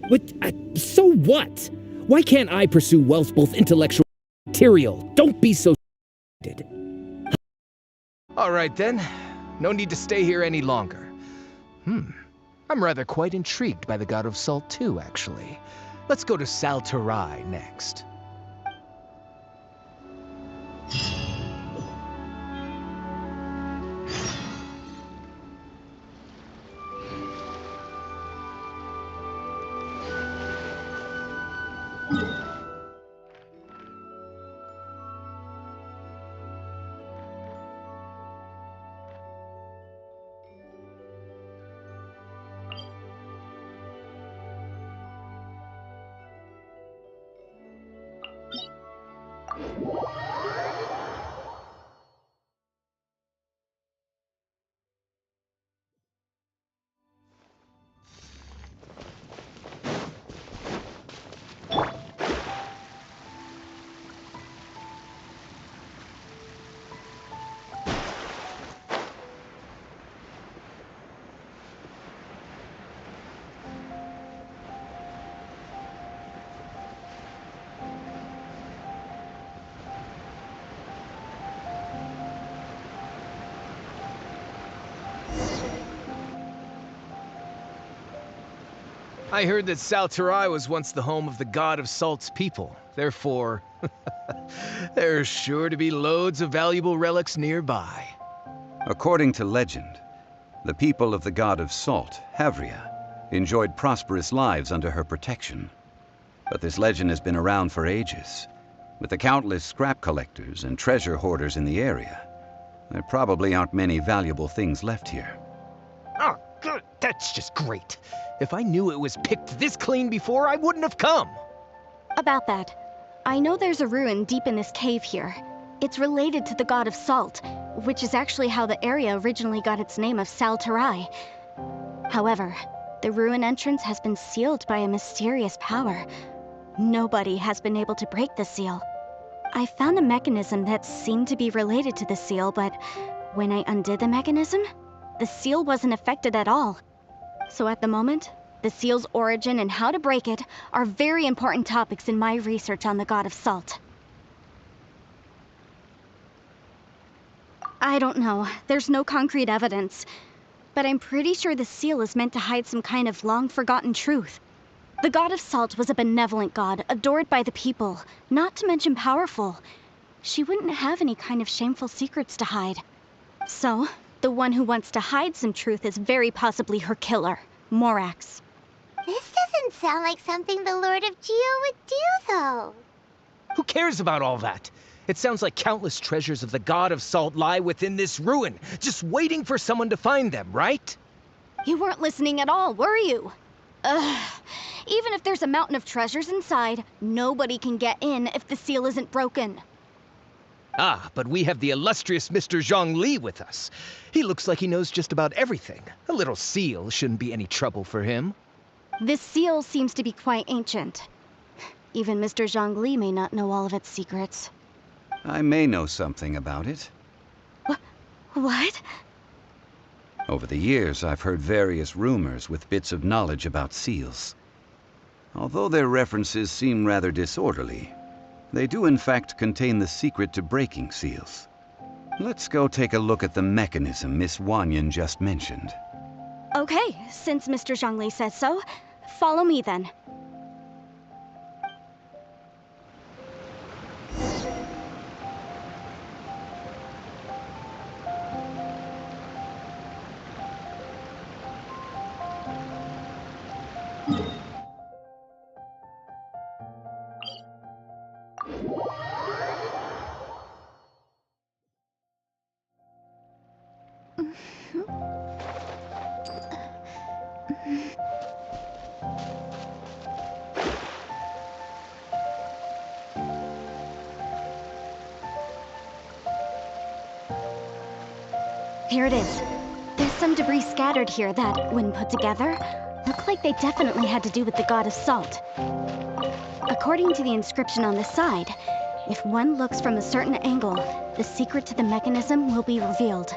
What? So what? Why can't I pursue wealth both intellectual and material? Don't be so stupid. All right, then. No need to stay here any longer. I'm rather quite intrigued by the God of Salt, too, actually. Let's go to Saltarai next. I heard that Salterai was once the home of the god of Salt's people. Therefore, there's sure to be loads of valuable relics nearby. According to legend, the people of the god of Salt, Havria, enjoyed prosperous lives under her protection. But this legend has been around for ages. With the countless scrap collectors and treasure hoarders in the area, there probably aren't many valuable things left here. Oh, good. That's just great. If I knew it was picked this clean before, I wouldn't have come. About that, I know there's a ruin deep in this cave here. It's related to the god of Salt, which is actually how the area originally got its name of Salterai. However, the ruin entrance has been sealed by a mysterious power. Nobody has been able to break the seal. I found a mechanism that seemed to be related to the seal, but when I undid the mechanism, the seal wasn't affected at all. So at the moment, the seal's origin and how to break it are very important topics in my research on the god of Salt. I don't know. There's no concrete evidence. But I'm pretty sure the seal is meant to hide some kind of long-forgotten truth. The god of Salt was a benevolent god, adored by the people, not to mention powerful. She wouldn't have any kind of shameful secrets to hide. So, the one who wants to hide some truth is very possibly her killer, Morax. This doesn't sound like something the Lord of Geo would do, though. Who cares about all that? It sounds like countless treasures of the god of Salt lie within this ruin, just waiting for someone to find them, right? You weren't listening at all, were you? Ugh. Even if there's a mountain of treasures inside, nobody can get in if the seal isn't broken. Ah, but we have the illustrious Mr. Zhongli with us. He looks like he knows just about everything. A little seal shouldn't be any trouble for him. This seal seems to be quite ancient. Even Mr. Zhongli may not know all of its secrets. I may know something about it. What? Over the years, I've heard various rumors with bits of knowledge about seals. Although their references seem rather disorderly, they do in fact contain the secret to breaking seals. Let's go take a look at the mechanism Miss Wanyan just mentioned. Okay, since Mr. Zhongli says so, follow me then. Here it is. There's some debris scattered here that, when put together, look like they definitely had to do with the god of Salt. According to the inscription on the side, if one looks from a certain angle, the secret to the mechanism will be revealed.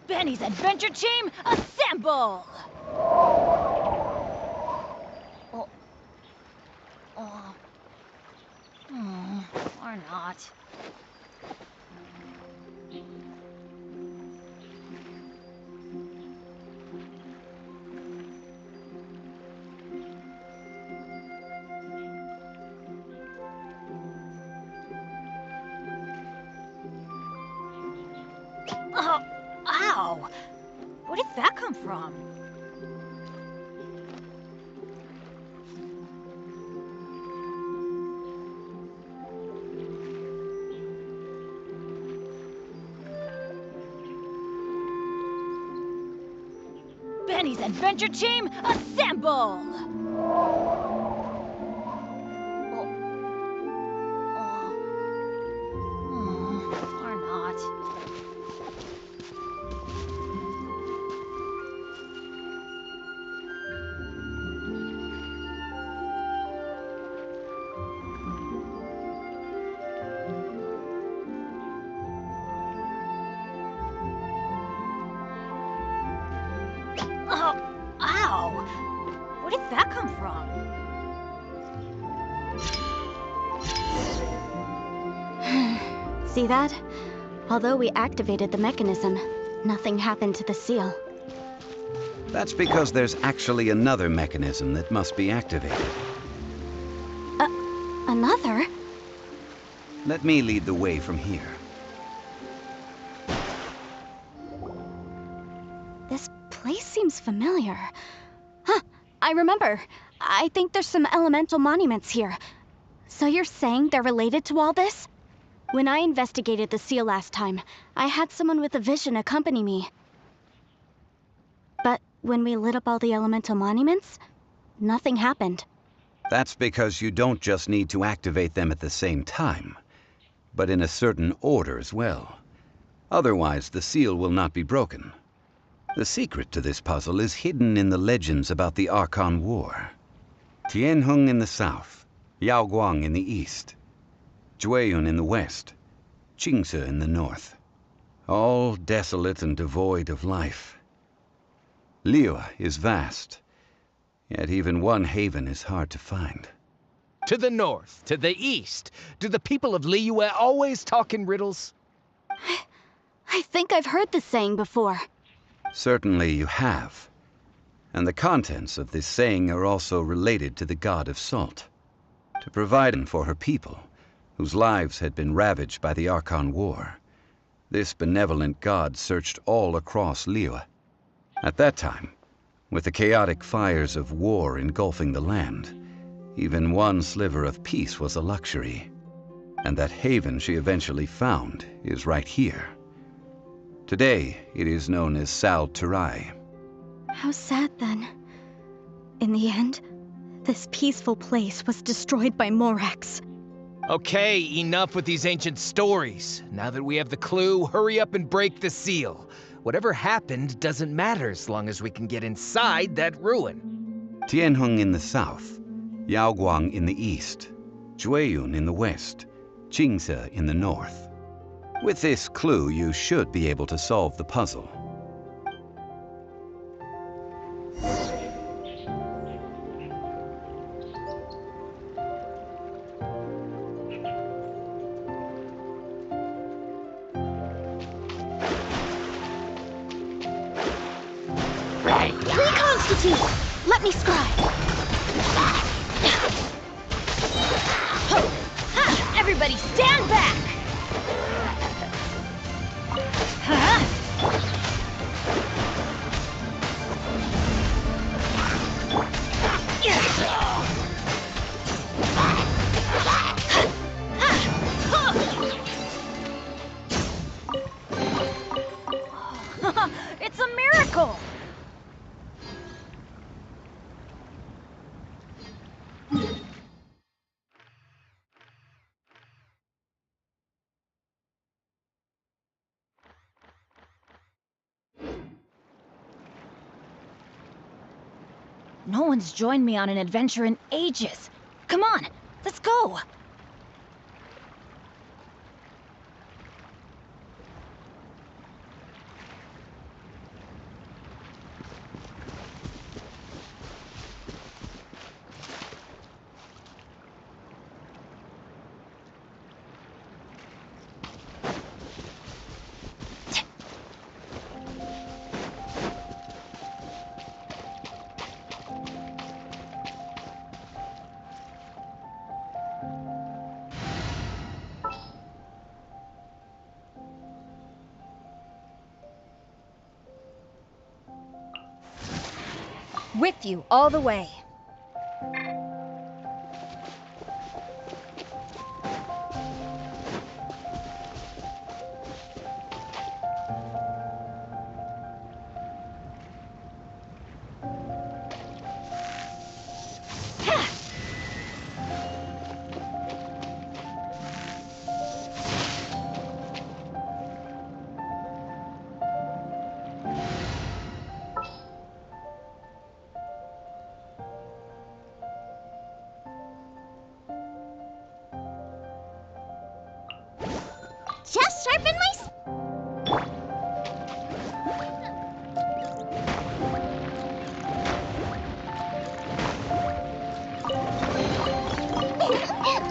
Benny's adventure team, assemble! Or not. Ow! Where did that come from? Benny's Adventure Team, assemble! Or not. Ow! Where did that come from? See that? Although we activated the mechanism, nothing happened to the seal. That's because there's actually another mechanism that must be activated. Another? Let me lead the way from here. This place seems familiar. Huh, I remember. I think there's some elemental monuments here. So you're saying they're related to all this? When I investigated the seal last time, I had someone with a vision accompany me. But when we lit up all the elemental monuments, nothing happened. That's because you don't just need to activate them at the same time, but in a certain order as well. Otherwise, the seal will not be broken. The secret to this puzzle is hidden in the legends about the Archon War. Tianheng in the south, Yaoguang in the east, Jueyun in the west, Qingce in the north. All desolate and devoid of life. Liyue is vast, yet even one haven is hard to find. To the north, to the east. Do the people of Liyue always talk in riddles? I think I've heard this saying before. Certainly you have. And the contents of this saying are also related to the god of salt. To provide for her people, whose lives had been ravaged by the Archon War, this benevolent god searched all across Liyue. At that time, with the chaotic fires of war engulfing the land, even one sliver of peace was a luxury. And that haven she eventually found is right here. Today, it is known as Sal Turai. How sad then. In the end, this peaceful place was destroyed by Morax. Okay, enough with these ancient stories. Now that we have the clue, hurry up and break the seal. Whatever happened doesn't matter as long as we can get inside that ruin. Tianheng in the south, Yaoguang in the east, Jueyun in the west, Qingce in the north. With this clue, you should be able to solve the puzzle. Reconstitute! Let me scribe. Everybody stand back! It's a miracle! No one's joined me on an adventure in ages. Come on, let's go! With you all the way. Just sharpen my...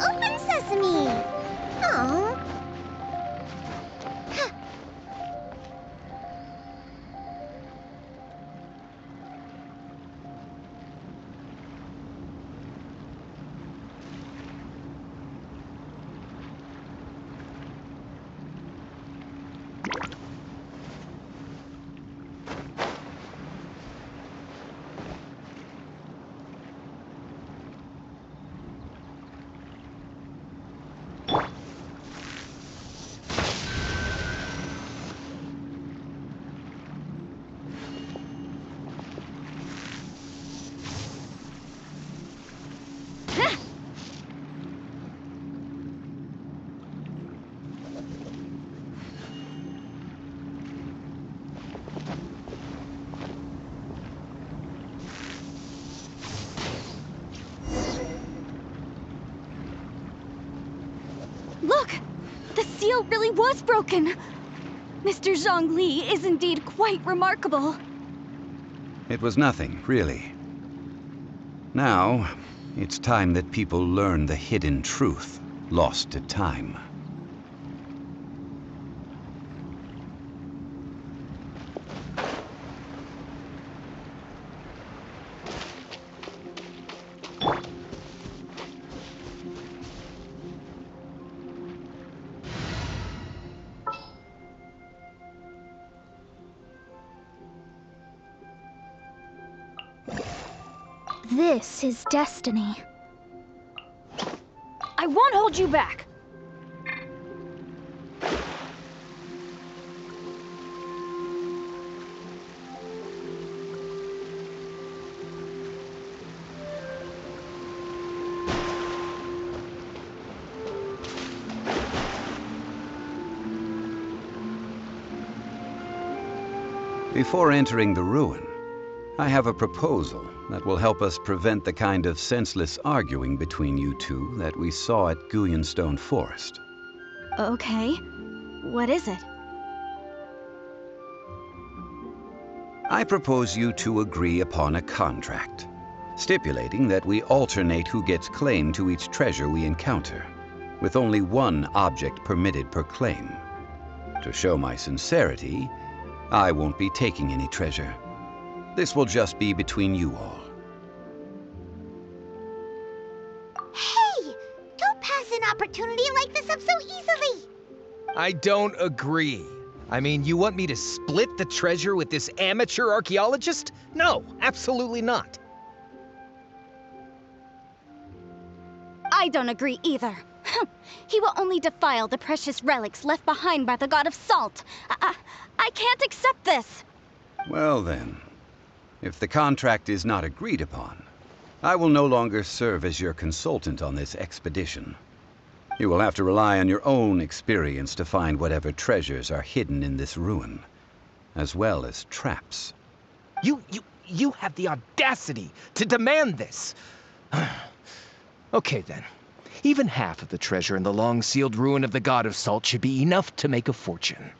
Open sesame! Oh. Look! The seal really was broken! Mr. Zhongli is indeed quite remarkable. It was nothing, really. Now, it's time that people learn the hidden truth lost to time. This is destiny. I won't hold you back. Before entering the ruin, I have a proposal that will help us prevent the kind of senseless arguing between you two that we saw at Guyenstone Forest. Okay. What is it? I propose you two agree upon a contract, stipulating that we alternate who gets claim to each treasure we encounter, with only one object permitted per claim. To show my sincerity, I won't be taking any treasure. This will just be between you all. Hey! Don't pass an opportunity like this up so easily! I don't agree. I mean, you want me to split the treasure with this amateur archaeologist? No, absolutely not. I don't agree either. He will only defile the precious relics left behind by the god of salt. I can't accept this. Well then, if the contract is not agreed upon, I will no longer serve as your consultant on this expedition. You will have to rely on your own experience to find whatever treasures are hidden in this ruin, as well as traps. You have the audacity to demand this. Okay then. Even half of the treasure in the long-sealed ruin of the God of Salt should be enough to make a fortune.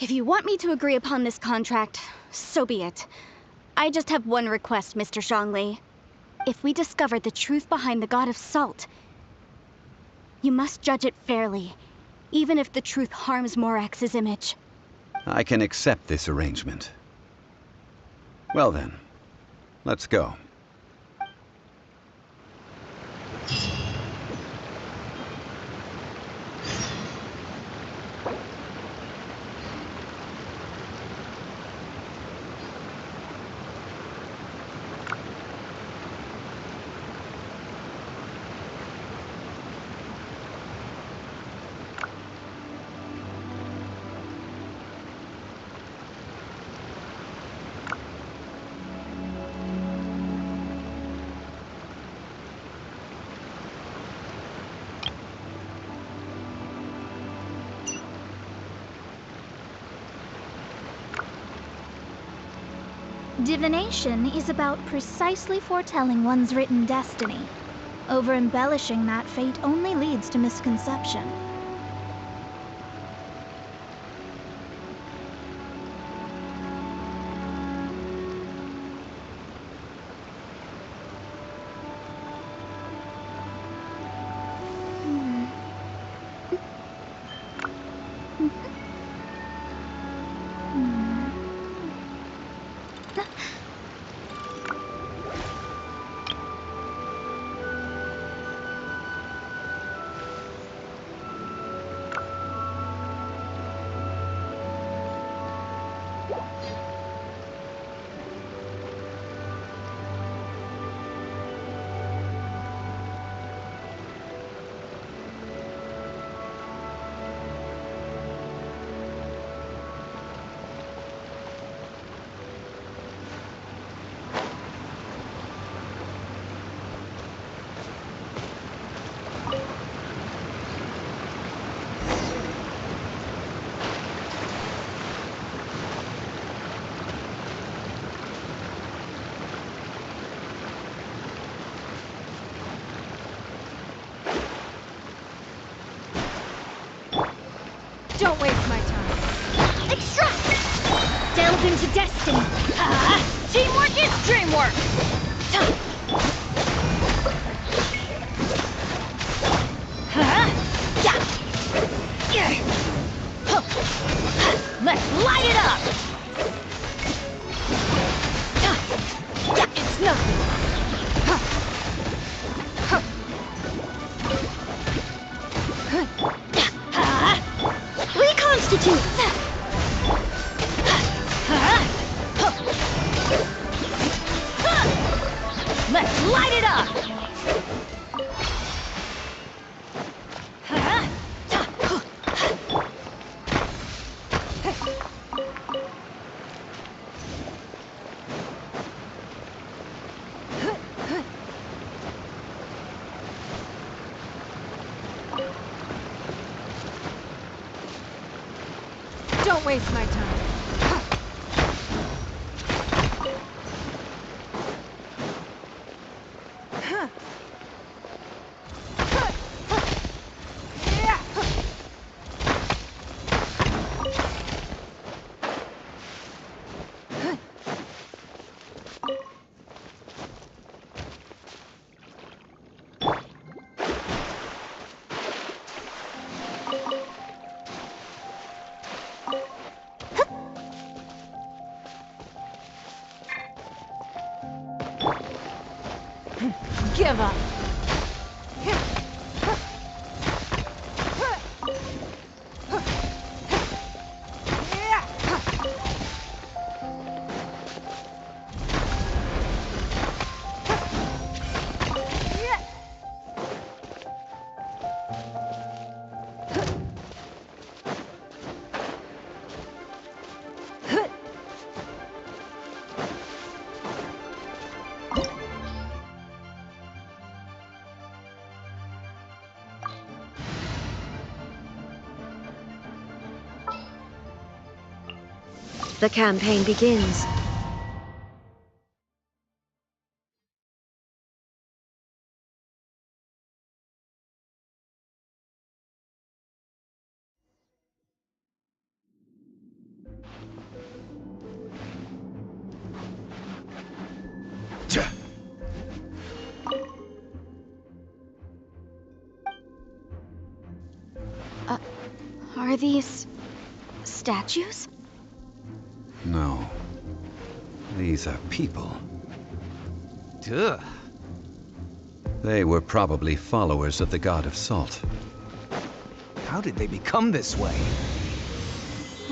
If you want me to agree upon this contract, so be it. I just have one request, Mr. Zhongli. If we discover the truth behind the God of Salt, you must judge it fairly, even if the truth harms Morax's image. I can accept this arrangement. Well then, let's go. Divination is about precisely foretelling one's written destiny. Over-embellishing that fate only leads to misconception. Don't waste my time. Extract! Delve into destiny! Teamwork is dreamwork! Let's light it up! It's nothing! Reconstitute! Let's light it up! Don't waste my time. Give up! The campaign begins. Are these statues? No. These are people. Duh. They were probably followers of the god of salt. How did they become this way?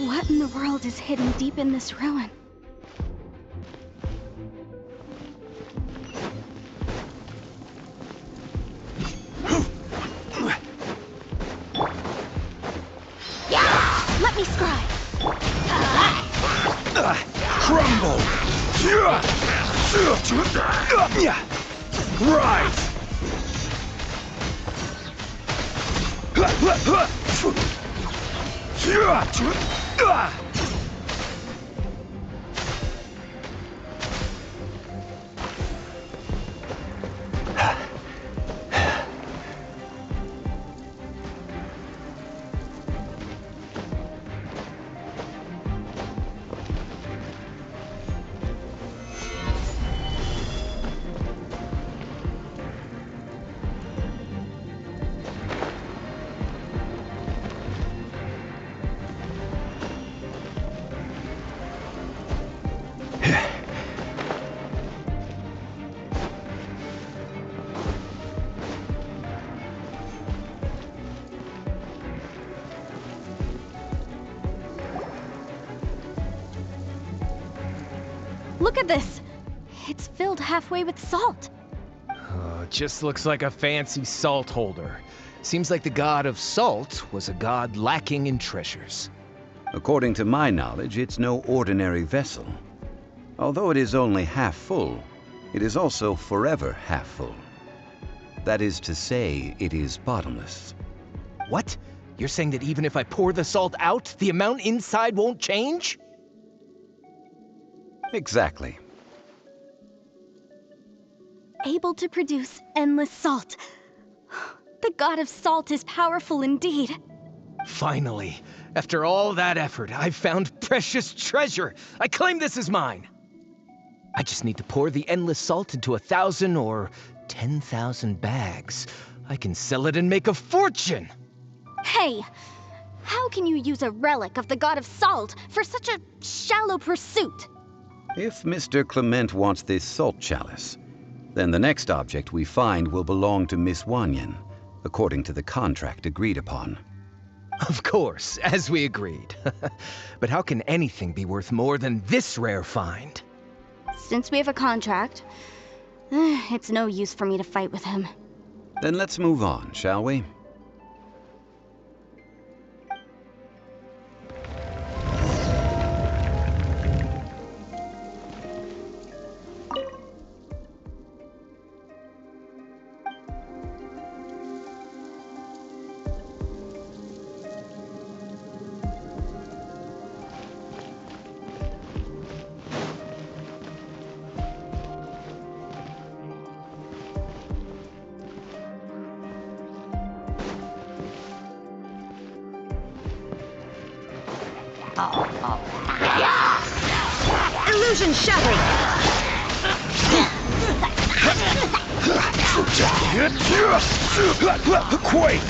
What in the world is hidden deep in this ruin? Let me scry. Crumble! Rise! Look at this! It's filled halfway with salt. Oh, it just looks like a fancy salt holder. Seems like the god of salt was a god lacking in treasures. According to my knowledge, it's no ordinary vessel. Although it is only half full, it is also forever half full. That is to say, it is bottomless. What? You're saying that even if I pour the salt out, the amount inside won't change? Exactly. Able to produce endless salt. The god of salt is powerful indeed. Finally, after all that effort, I've found precious treasure. I claim this as mine. I just need to pour the endless salt into 1,000 or 10,000 bags. I can sell it and make a fortune. Hey, how can you use a relic of the god of salt for such a shallow pursuit? If Mr. Clement wants this salt chalice, then the next object we find will belong to Miss Wanyan, according to the contract agreed upon. Of course, as we agreed. But how can anything be worth more than this rare find? Since we have a contract, it's no use for me to fight with him. Then let's move on, shall we? Illusion shattering! Quake!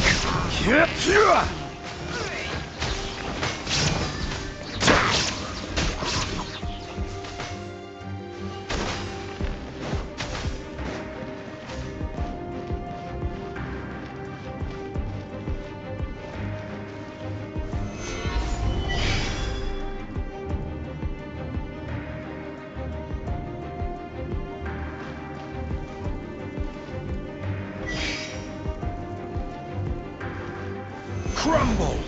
Crumble!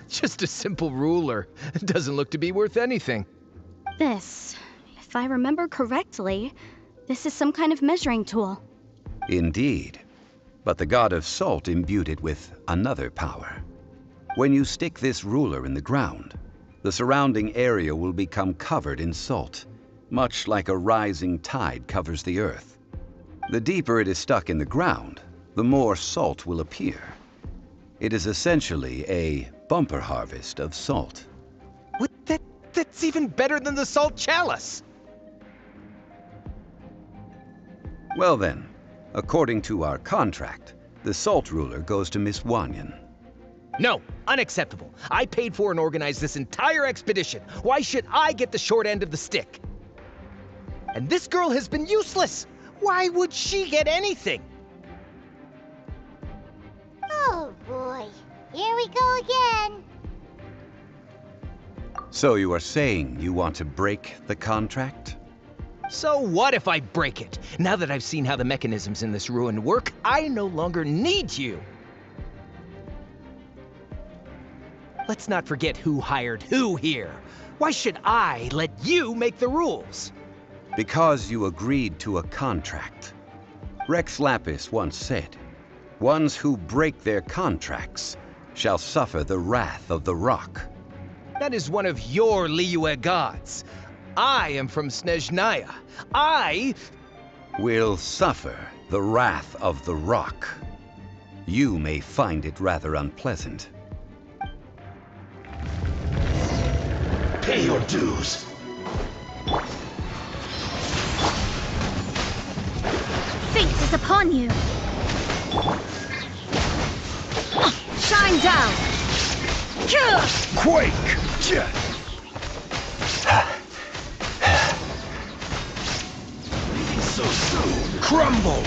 Just a simple ruler. It doesn't look to be worth anything. This, if I remember correctly, this is some kind of measuring tool. Indeed. But the god of salt imbued it with another power. When you stick this ruler in the ground, the surrounding area will become covered in salt, much like a rising tide covers the earth. The deeper it is stuck in the ground, the more salt will appear. It is essentially a bumper harvest of salt. What? That's even better than the salt chalice! Well then, according to our contract, the salt ruler goes to Miss Wanyan. No, unacceptable. I paid for and organized this entire expedition. Why should I get the short end of the stick? And this girl has been useless. Why would she get anything? Oh boy, here we go again. So you are saying you want to break the contract? So what if I break it? Now that I've seen how the mechanisms in this ruin work, I no longer need you. Let's not forget who hired who here. Why should I let you make the rules? Because you agreed to a contract. Rex Lapis once said, "Ones who break their contracts shall suffer the wrath of the rock." That is one of your Liyue gods. I am from Snezhnaya. I will suffer the wrath of the rock. You may find it rather unpleasant. Pay your dues. Fate is upon you. Shine down. Quake! Leaving so soon. Crumble!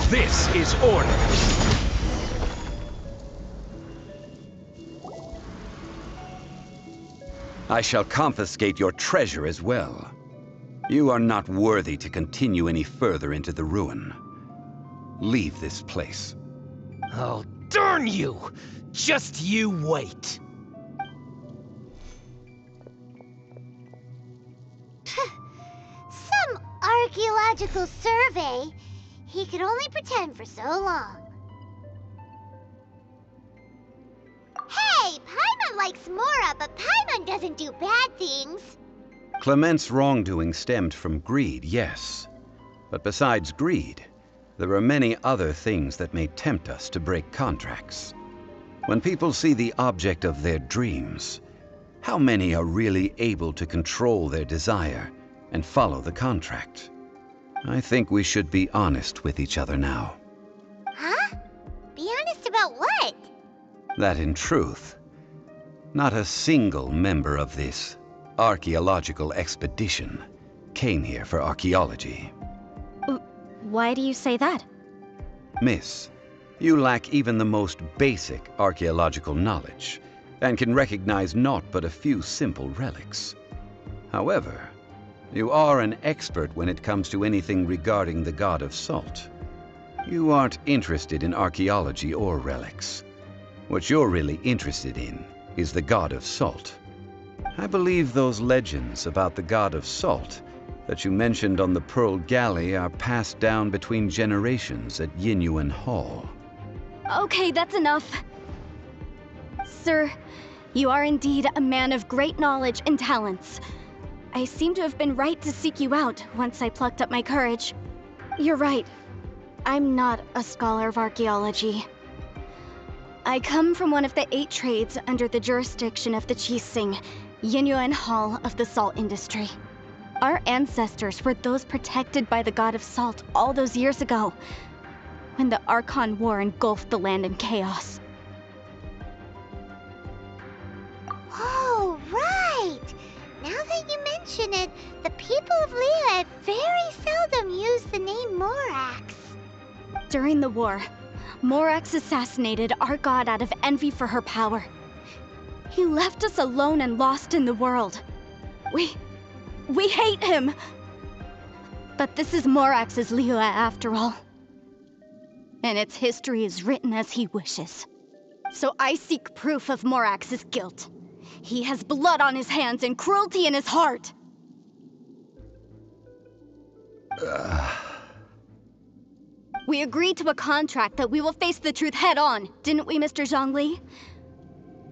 This is order. I shall confiscate your treasure as well. You are not worthy to continue any further into the ruin. Leave this place. Oh, darn you! Just you wait. Some archaeological survey? He could only pretend for so long. Hey, Paimon likes Mora, but Paimon doesn't do bad things. Clement's wrongdoing stemmed from greed, yes. But besides greed, there are many other things that may tempt us to break contracts. When people see the object of their dreams, how many are really able to control their desire and follow the contract? I think we should be honest with each other now. Huh? Be honest about what? That in truth, not a single member of this archaeological expedition came here for archaeology. Why do you say that? Miss, you lack even the most basic archaeological knowledge, and can recognize naught but a few simple relics. However, you are an expert when it comes to anything regarding the god of salt. You aren't interested in archaeology or relics. What you're really interested in is the god of salt. I believe those legends about the god of salt that you mentioned on the Pearl Galley are passed down between generations at Yinyuan Hall. Okay, that's enough. Sir, you are indeed a man of great knowledge and talents. I seem to have been right to seek you out once I plucked up my courage. You're right. I'm not a scholar of archaeology. I come from one of the 8 trades under the jurisdiction of the Qixing, Yinyuan Hall of the salt industry. Our ancestors were those protected by the god of salt all those years ago, when the Archon War engulfed the land in chaos. Oh, right! Now that you mention it, the people of Liyue very seldom use the name Morax. During the war, Morax assassinated our god out of envy for her power. He left us alone and lost in the world. We hate him! But this is Morax's Liyue after all. And its history is written as he wishes. So I seek proof of Morax's guilt. He has blood on his hands and cruelty in his heart! We agreed to a contract that we will face the truth head on, didn't we, Mr. Zhongli?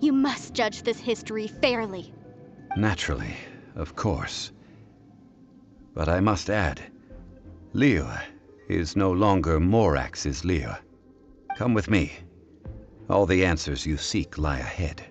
You must judge this history fairly. Naturally, of course. But I must add, Liyue is no longer Morax's Liyue. Come with me. All the answers you seek lie ahead.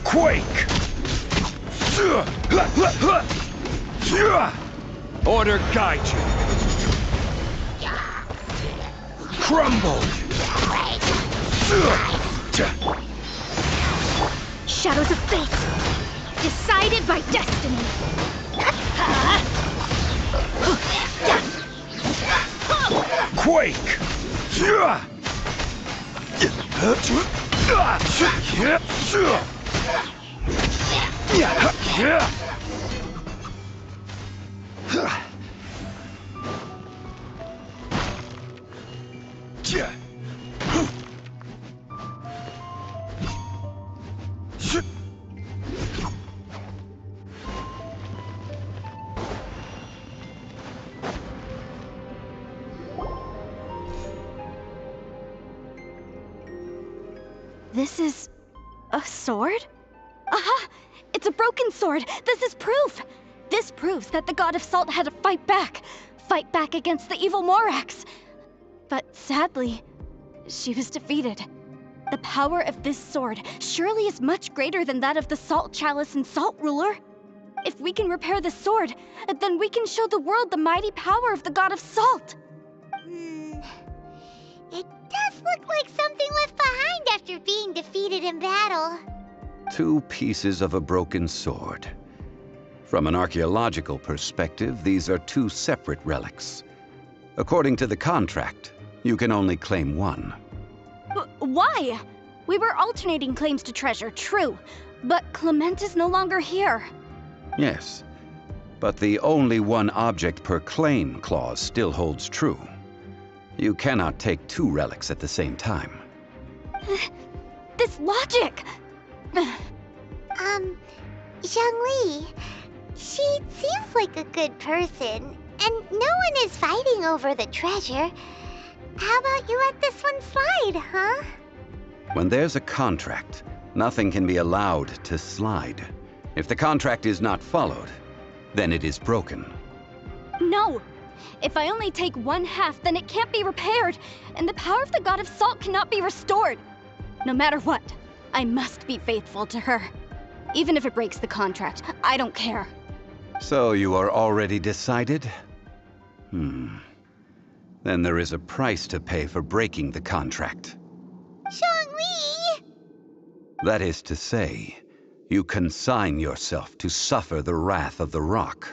Quake! Order guide you. Crumble! Shadows of fate, decided by destiny. Quake! This is a sword? Aha! It's a broken sword! This is proof! This proves that the God of Salt had to fight back against the evil Morax. But sadly, she was defeated. The power of this sword surely is much greater than that of the Salt Chalice and Salt Ruler. If we can repair the sword, then we can show the world the mighty power of the God of Salt. It does look like something left behind after being defeated in battle. 2 pieces of a broken sword. From an archaeological perspective, these are 2 separate relics. According to the contract, you can only claim 1. Why? We were alternating claims to treasure, true, but Clement is no longer here. Yes, but the only 1 object per claim clause still holds true. You cannot take 2 relics at the same time. This logic! Zhongli, she seems like a good person, and no one is fighting over the treasure. How about you let this one slide, huh? When there's a contract, nothing can be allowed to slide. If the contract is not followed, then it is broken. No! If I only take 1/2, then it can't be repaired, and the power of the God of Salt cannot be restored. No matter what, I must be faithful to her. Even if it breaks the contract, I don't care. So you are already decided? Then there is a price to pay for breaking the contract. Zhongli! That is to say, you consign yourself to suffer the wrath of the rock.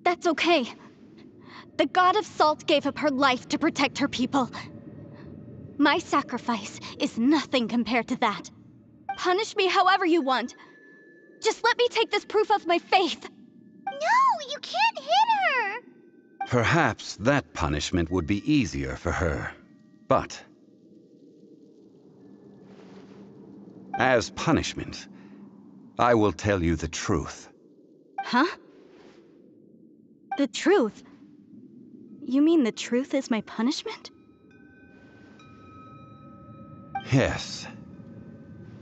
That's okay. The God of Salt gave up her life to protect her people. My sacrifice is nothing compared to that. Punish me however you want. Just let me take this proof of my faith. No, you can't hit her! Perhaps that punishment would be easier for her. But as punishment, I will tell you the truth. Huh? The truth? You mean the truth is my punishment? Yes.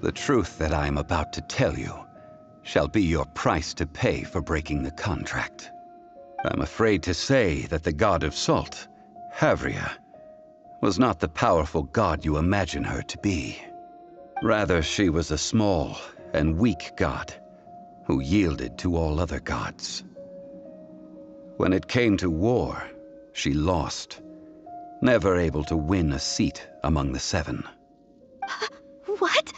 The truth that I am about to tell you shall be your price to pay for breaking the contract. I'm afraid to say that the God of Salt, Havria, was not the powerful god you imagine her to be. Rather, she was a small and weak god who yielded to all other gods. When it came to war, she lost, never able to win a seat among the 7. What?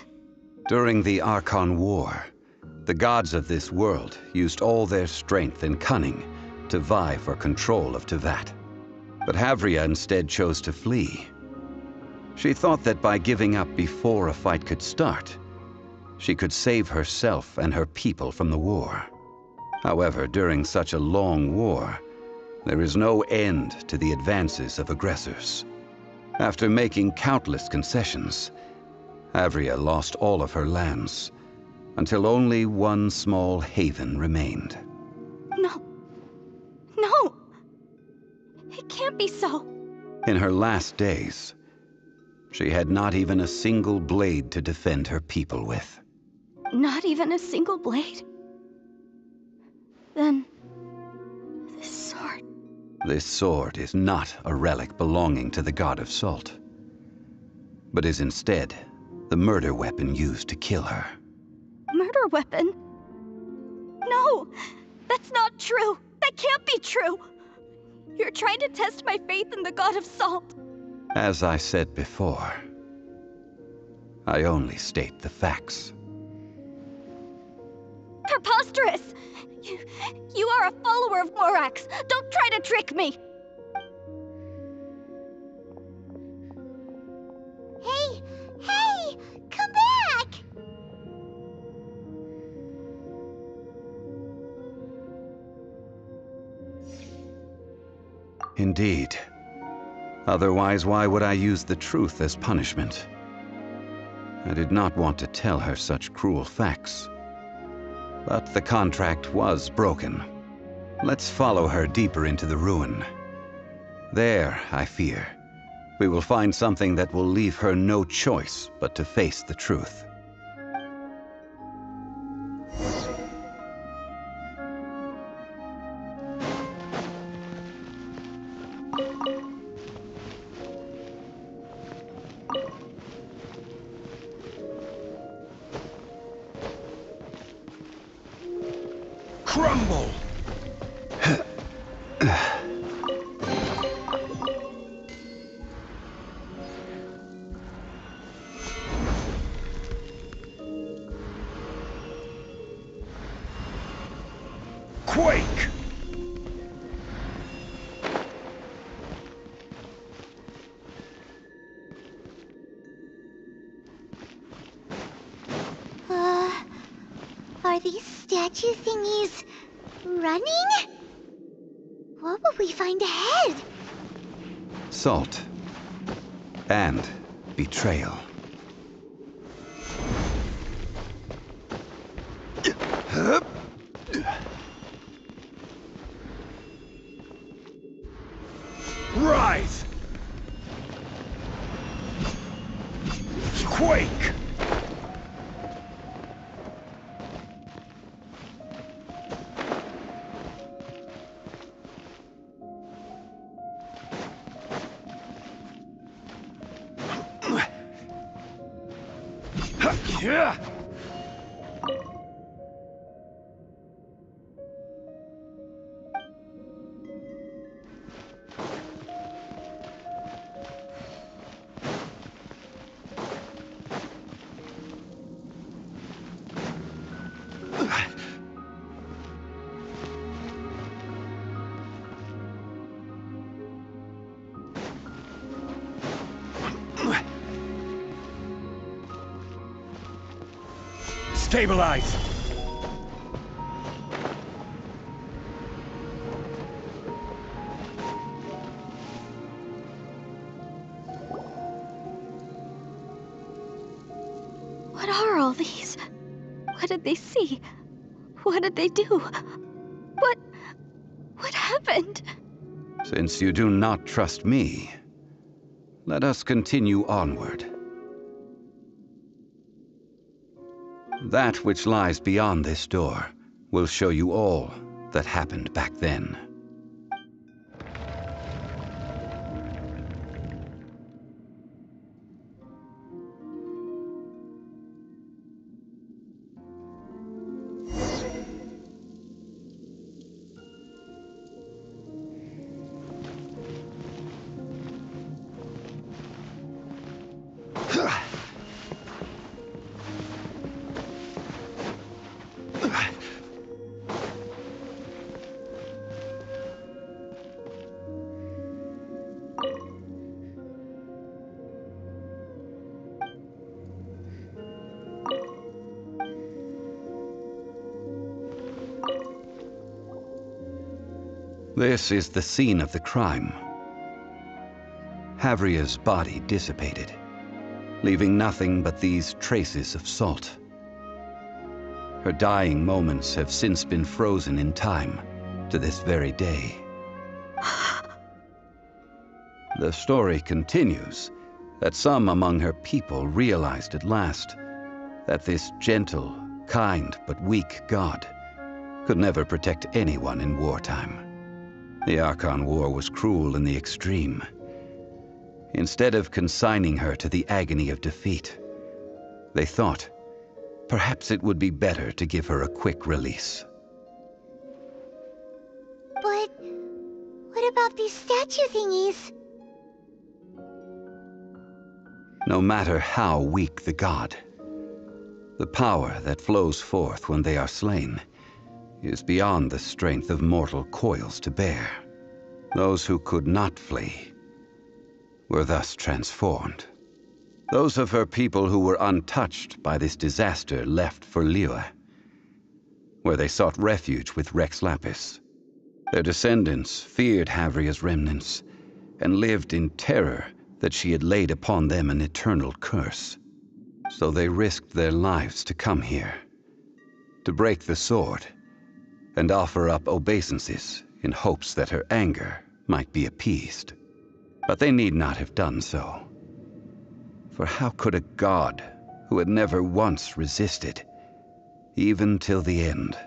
During the Archon War, the gods of this world used all their strength and cunning to vie for control of Teyvat. But Havria instead chose to flee. She thought that by giving up before a fight could start, she could save herself and her people from the war. However, during such a long war, there is no end to the advances of aggressors. After making countless concessions, Havria lost all of her lands, until only one small haven remained. No. No! It can't be so. In her last days, she had not even a single blade to defend her people with. Not even a single blade? Then, this sword... This sword is not a relic belonging to the god of salt, but is instead the murder weapon used to kill her. Murder weapon? No! That's not true! That can't be true! You're trying to test my faith in the god of salt! As I said before, I only state the facts. Preposterous! You are a follower of Morax! Don't try to trick me! Hey! Hey! Come back! Indeed. Otherwise, why would I use the truth as punishment? I did not want to tell her such cruel facts. But the contract was broken. Let's follow her deeper into the ruin. There, I fear, we will find something that will leave her no choice but to face the truth. Crumble! Quake! Are these statue thingies running? What will we find ahead? Salt. And betrayal. Rise! Quake! Yeah. Stabilize! What are all these? What did they see? What did they do? What happened? Since you do not trust me, let us continue onward. That which lies beyond this door will show you all that happened back then. This is the scene of the crime. Havria's body dissipated, leaving nothing but these traces of salt. Her dying moments have since been frozen in time to this very day. The story continues that some among her people realized at last that this gentle, kind, but weak god could never protect anyone in wartime. The Archon War was cruel in the extreme. Instead of consigning her to the agony of defeat, they thought perhaps it would be better to give her a quick release. But what about these statue thingies? No matter how weak the god, the power that flows forth when they are slain is beyond the strength of mortal coils to bear. Those who could not flee were thus transformed. Those of her people who were untouched by this disaster left for Liyue, where they sought refuge with Rex Lapis. Their descendants feared Havria's remnants and lived in terror that she had laid upon them an eternal curse. So they risked their lives to come here, to break the sword, and offer up obeisances in hopes that her anger might be appeased. But they need not have done so. For how could a god who had never once resisted, even till the end,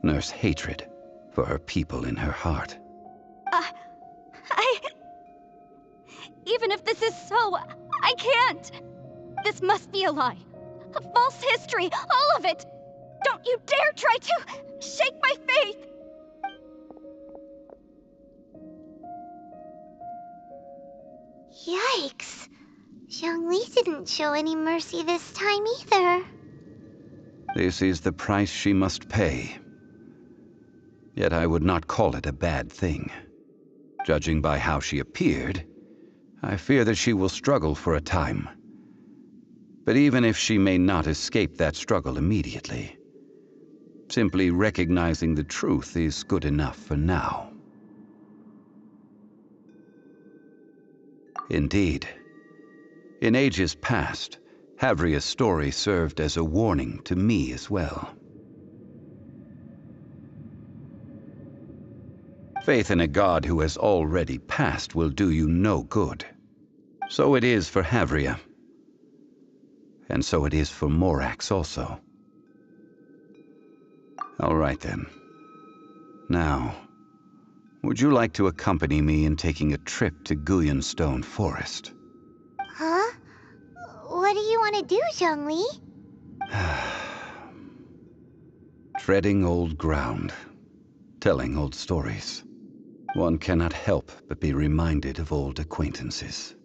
nurse hatred for her people in her heart? Even if this is so, I can't! This must be a lie. A false history, all of it! Don't you dare try to shake my faith! Yikes. Zhongli didn't show any mercy this time either. This is the price she must pay. Yet I would not call it a bad thing. Judging by how she appeared, I fear that she will struggle for a time. But even if she may not escape that struggle immediately, simply recognizing the truth is good enough for now. Indeed, in ages past, Havria's story served as a warning to me as well. Faith in a god who has already passed will do you no good. So it is for Havria. And so it is for Morax also. All right then. Now, would you like to accompany me in taking a trip to Guyonstone Forest? Huh? What do you want to do, Zhongli? Treading old ground, telling old stories. One cannot help but be reminded of old acquaintances.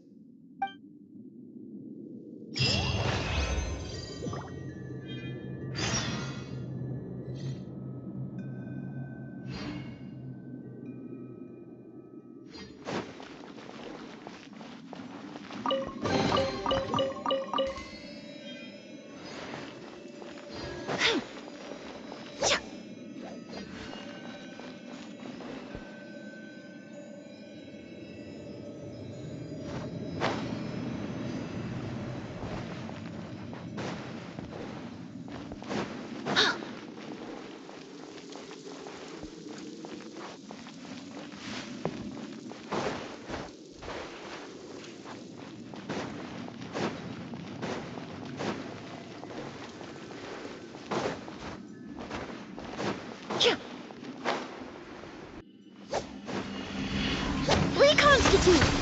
Reconstitute!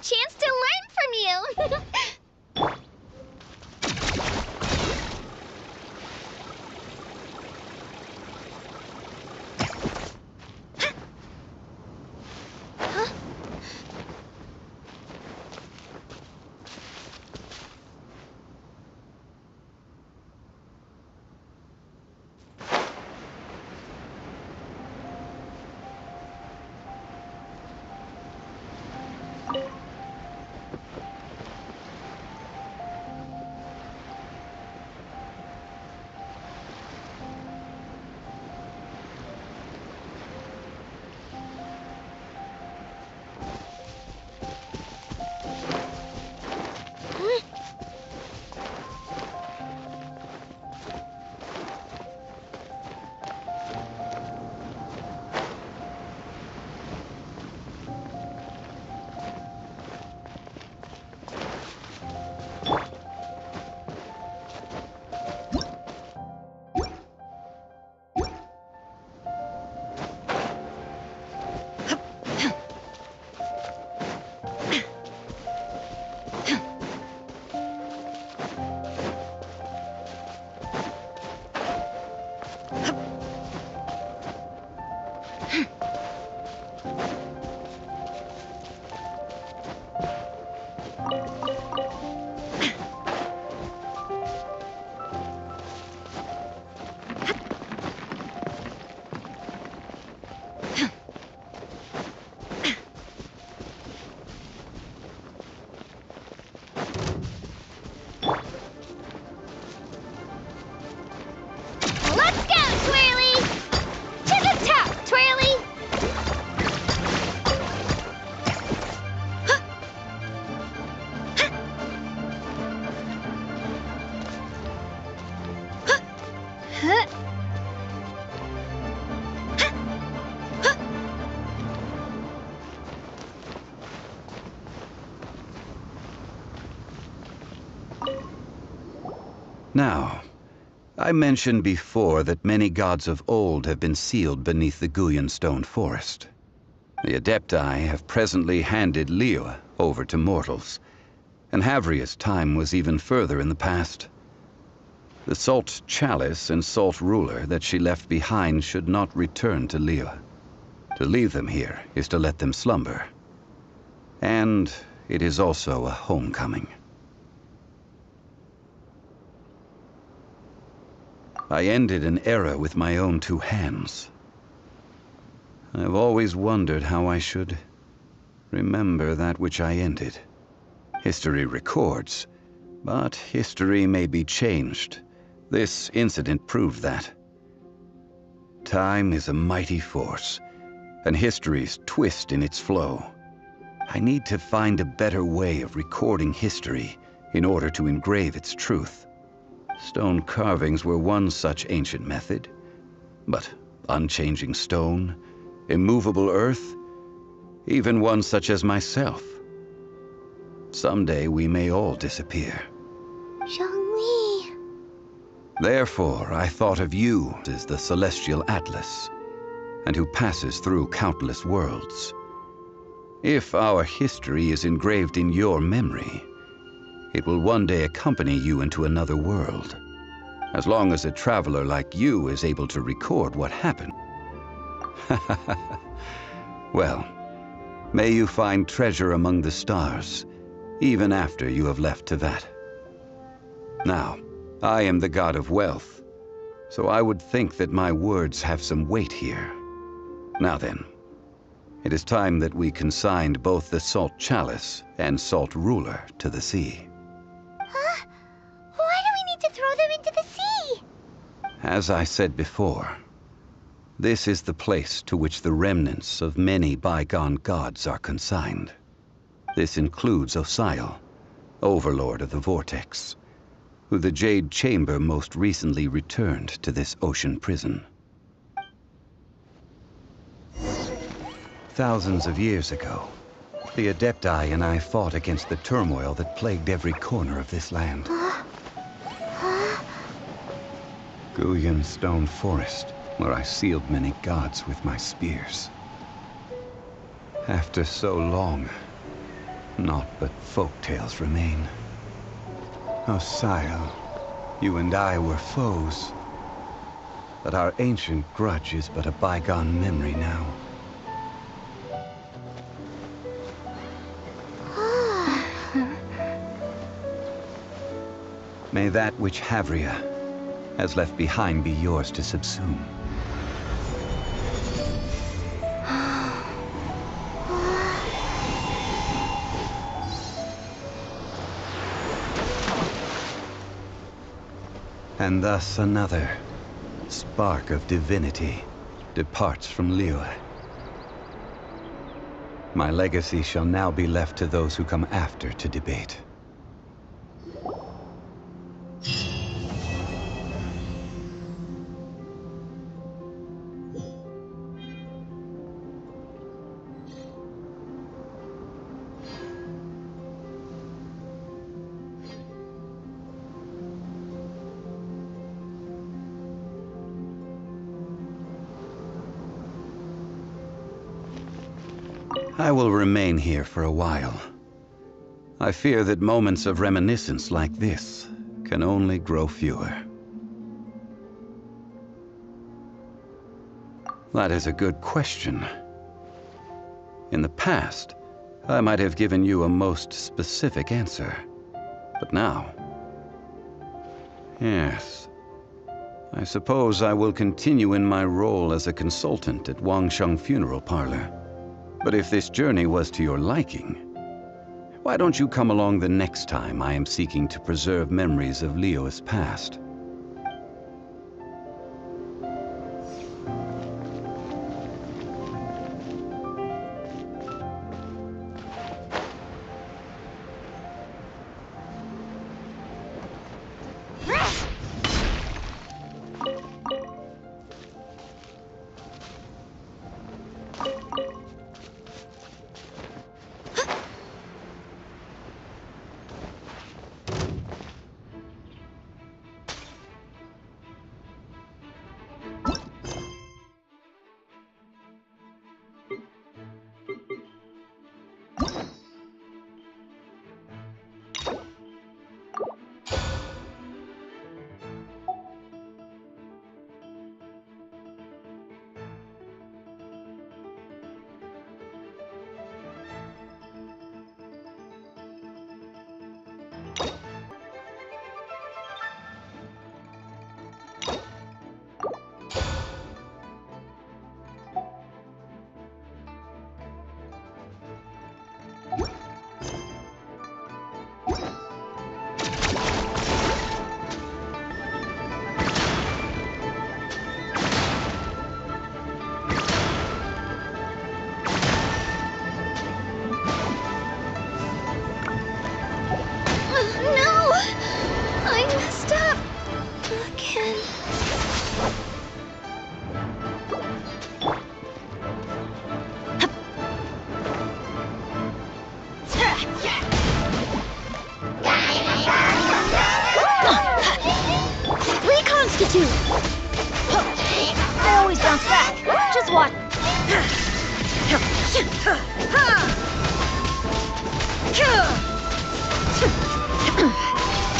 chance to learn from you! Now, I mentioned before that many gods of old have been sealed beneath the Guyan stone forest. The Adepti have presently handed Liyue over to mortals, and Havria's time was even further in the past. The Salt Chalice and Salt Ruler that she left behind should not return to Liyue. To leave them here is to let them slumber. And it is also a homecoming. I ended an era with my own two hands. I've always wondered how I should remember that which I ended. History records, but history may be changed. This incident proved that. Time is a mighty force, and history's twist in its flow. I need to find a better way of recording history in order to engrave its truth. Stone carvings were one such ancient method, but unchanging stone, immovable earth, even one such as myself. Someday we may all disappear. Zhongli. Therefore, I thought of you as the celestial atlas, and who passes through countless worlds. If our history is engraved in your memory, it will one day accompany you into another world, as long as a traveler like you is able to record what happened. Well, may you find treasure among the stars, even after you have left Tevat. Now, I am the god of wealth, so I would think that my words have some weight here. Now then, it is time that we consigned both the Salt Chalice and Salt Ruler to the sea. Huh? Why do we need to throw them into the sea? As I said before, this is the place to which the remnants of many bygone gods are consigned. This includes Osial, Overlord of the Vortex, who the Jade Chamber most recently returned to this ocean prison. Thousands of years ago, the Adepti and I fought against the turmoil that plagued every corner of this land. Guyan Stone Forest, where I sealed many gods with my spears. After so long, Naught but folk tales remain. Oh, sire, you and I were foes. But our ancient grudge is but a bygone memory now. May that which Havria has left behind be yours to subsume. And thus another spark of divinity departs from Liyue. My legacy shall now be left to those who come after to debate. I will remain here for a while. I fear that moments of reminiscence like this can only grow fewer. That is a good question. In the past, I might have given you a most specific answer. But now... yes. I suppose I will continue in my role as a consultant at Wangsheng Funeral Parlor. But if this journey was to your liking, why don't you come along the next time I am seeking to preserve memories of Liyue's past? They always bounce back. Just watch.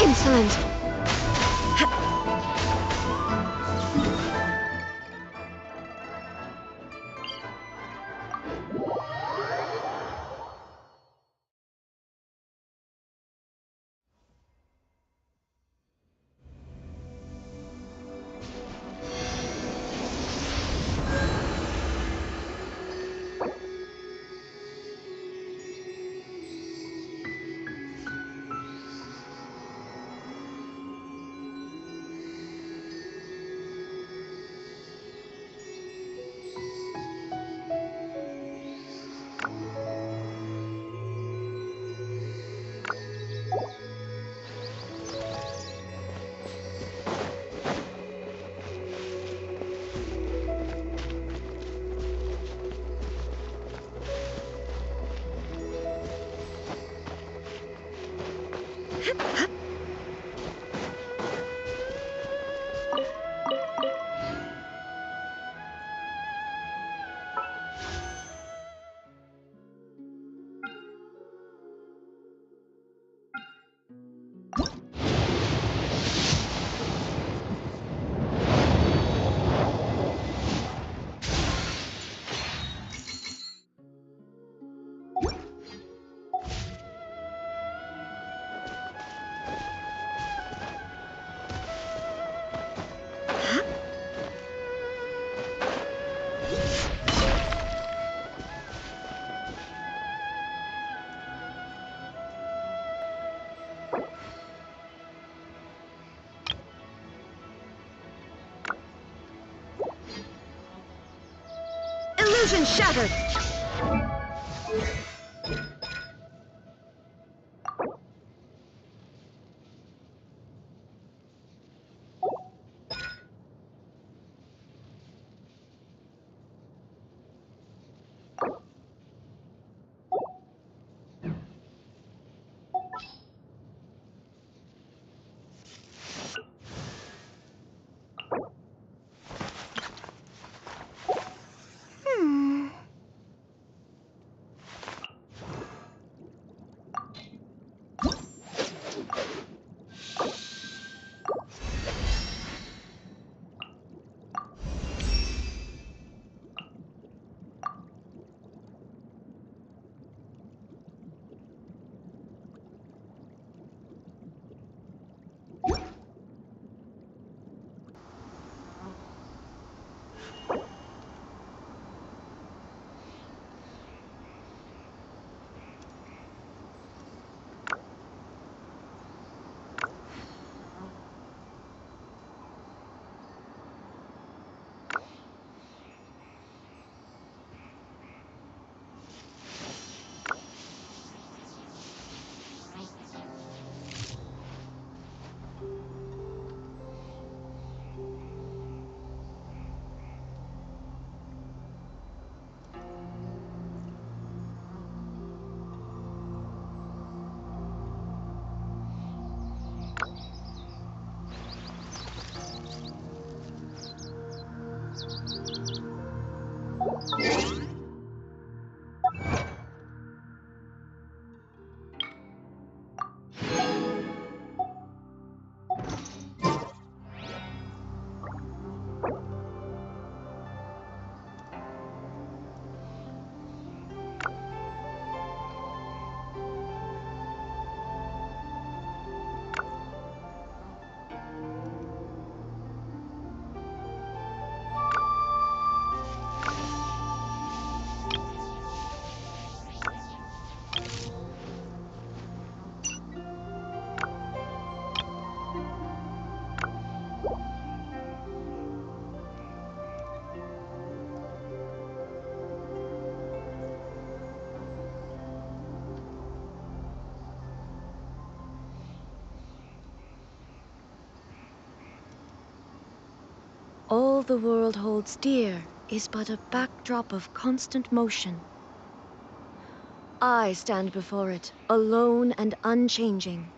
Insolent. Illusion shattered! All the world holds dear is but a backdrop of constant motion. I stand before it, alone and unchanging.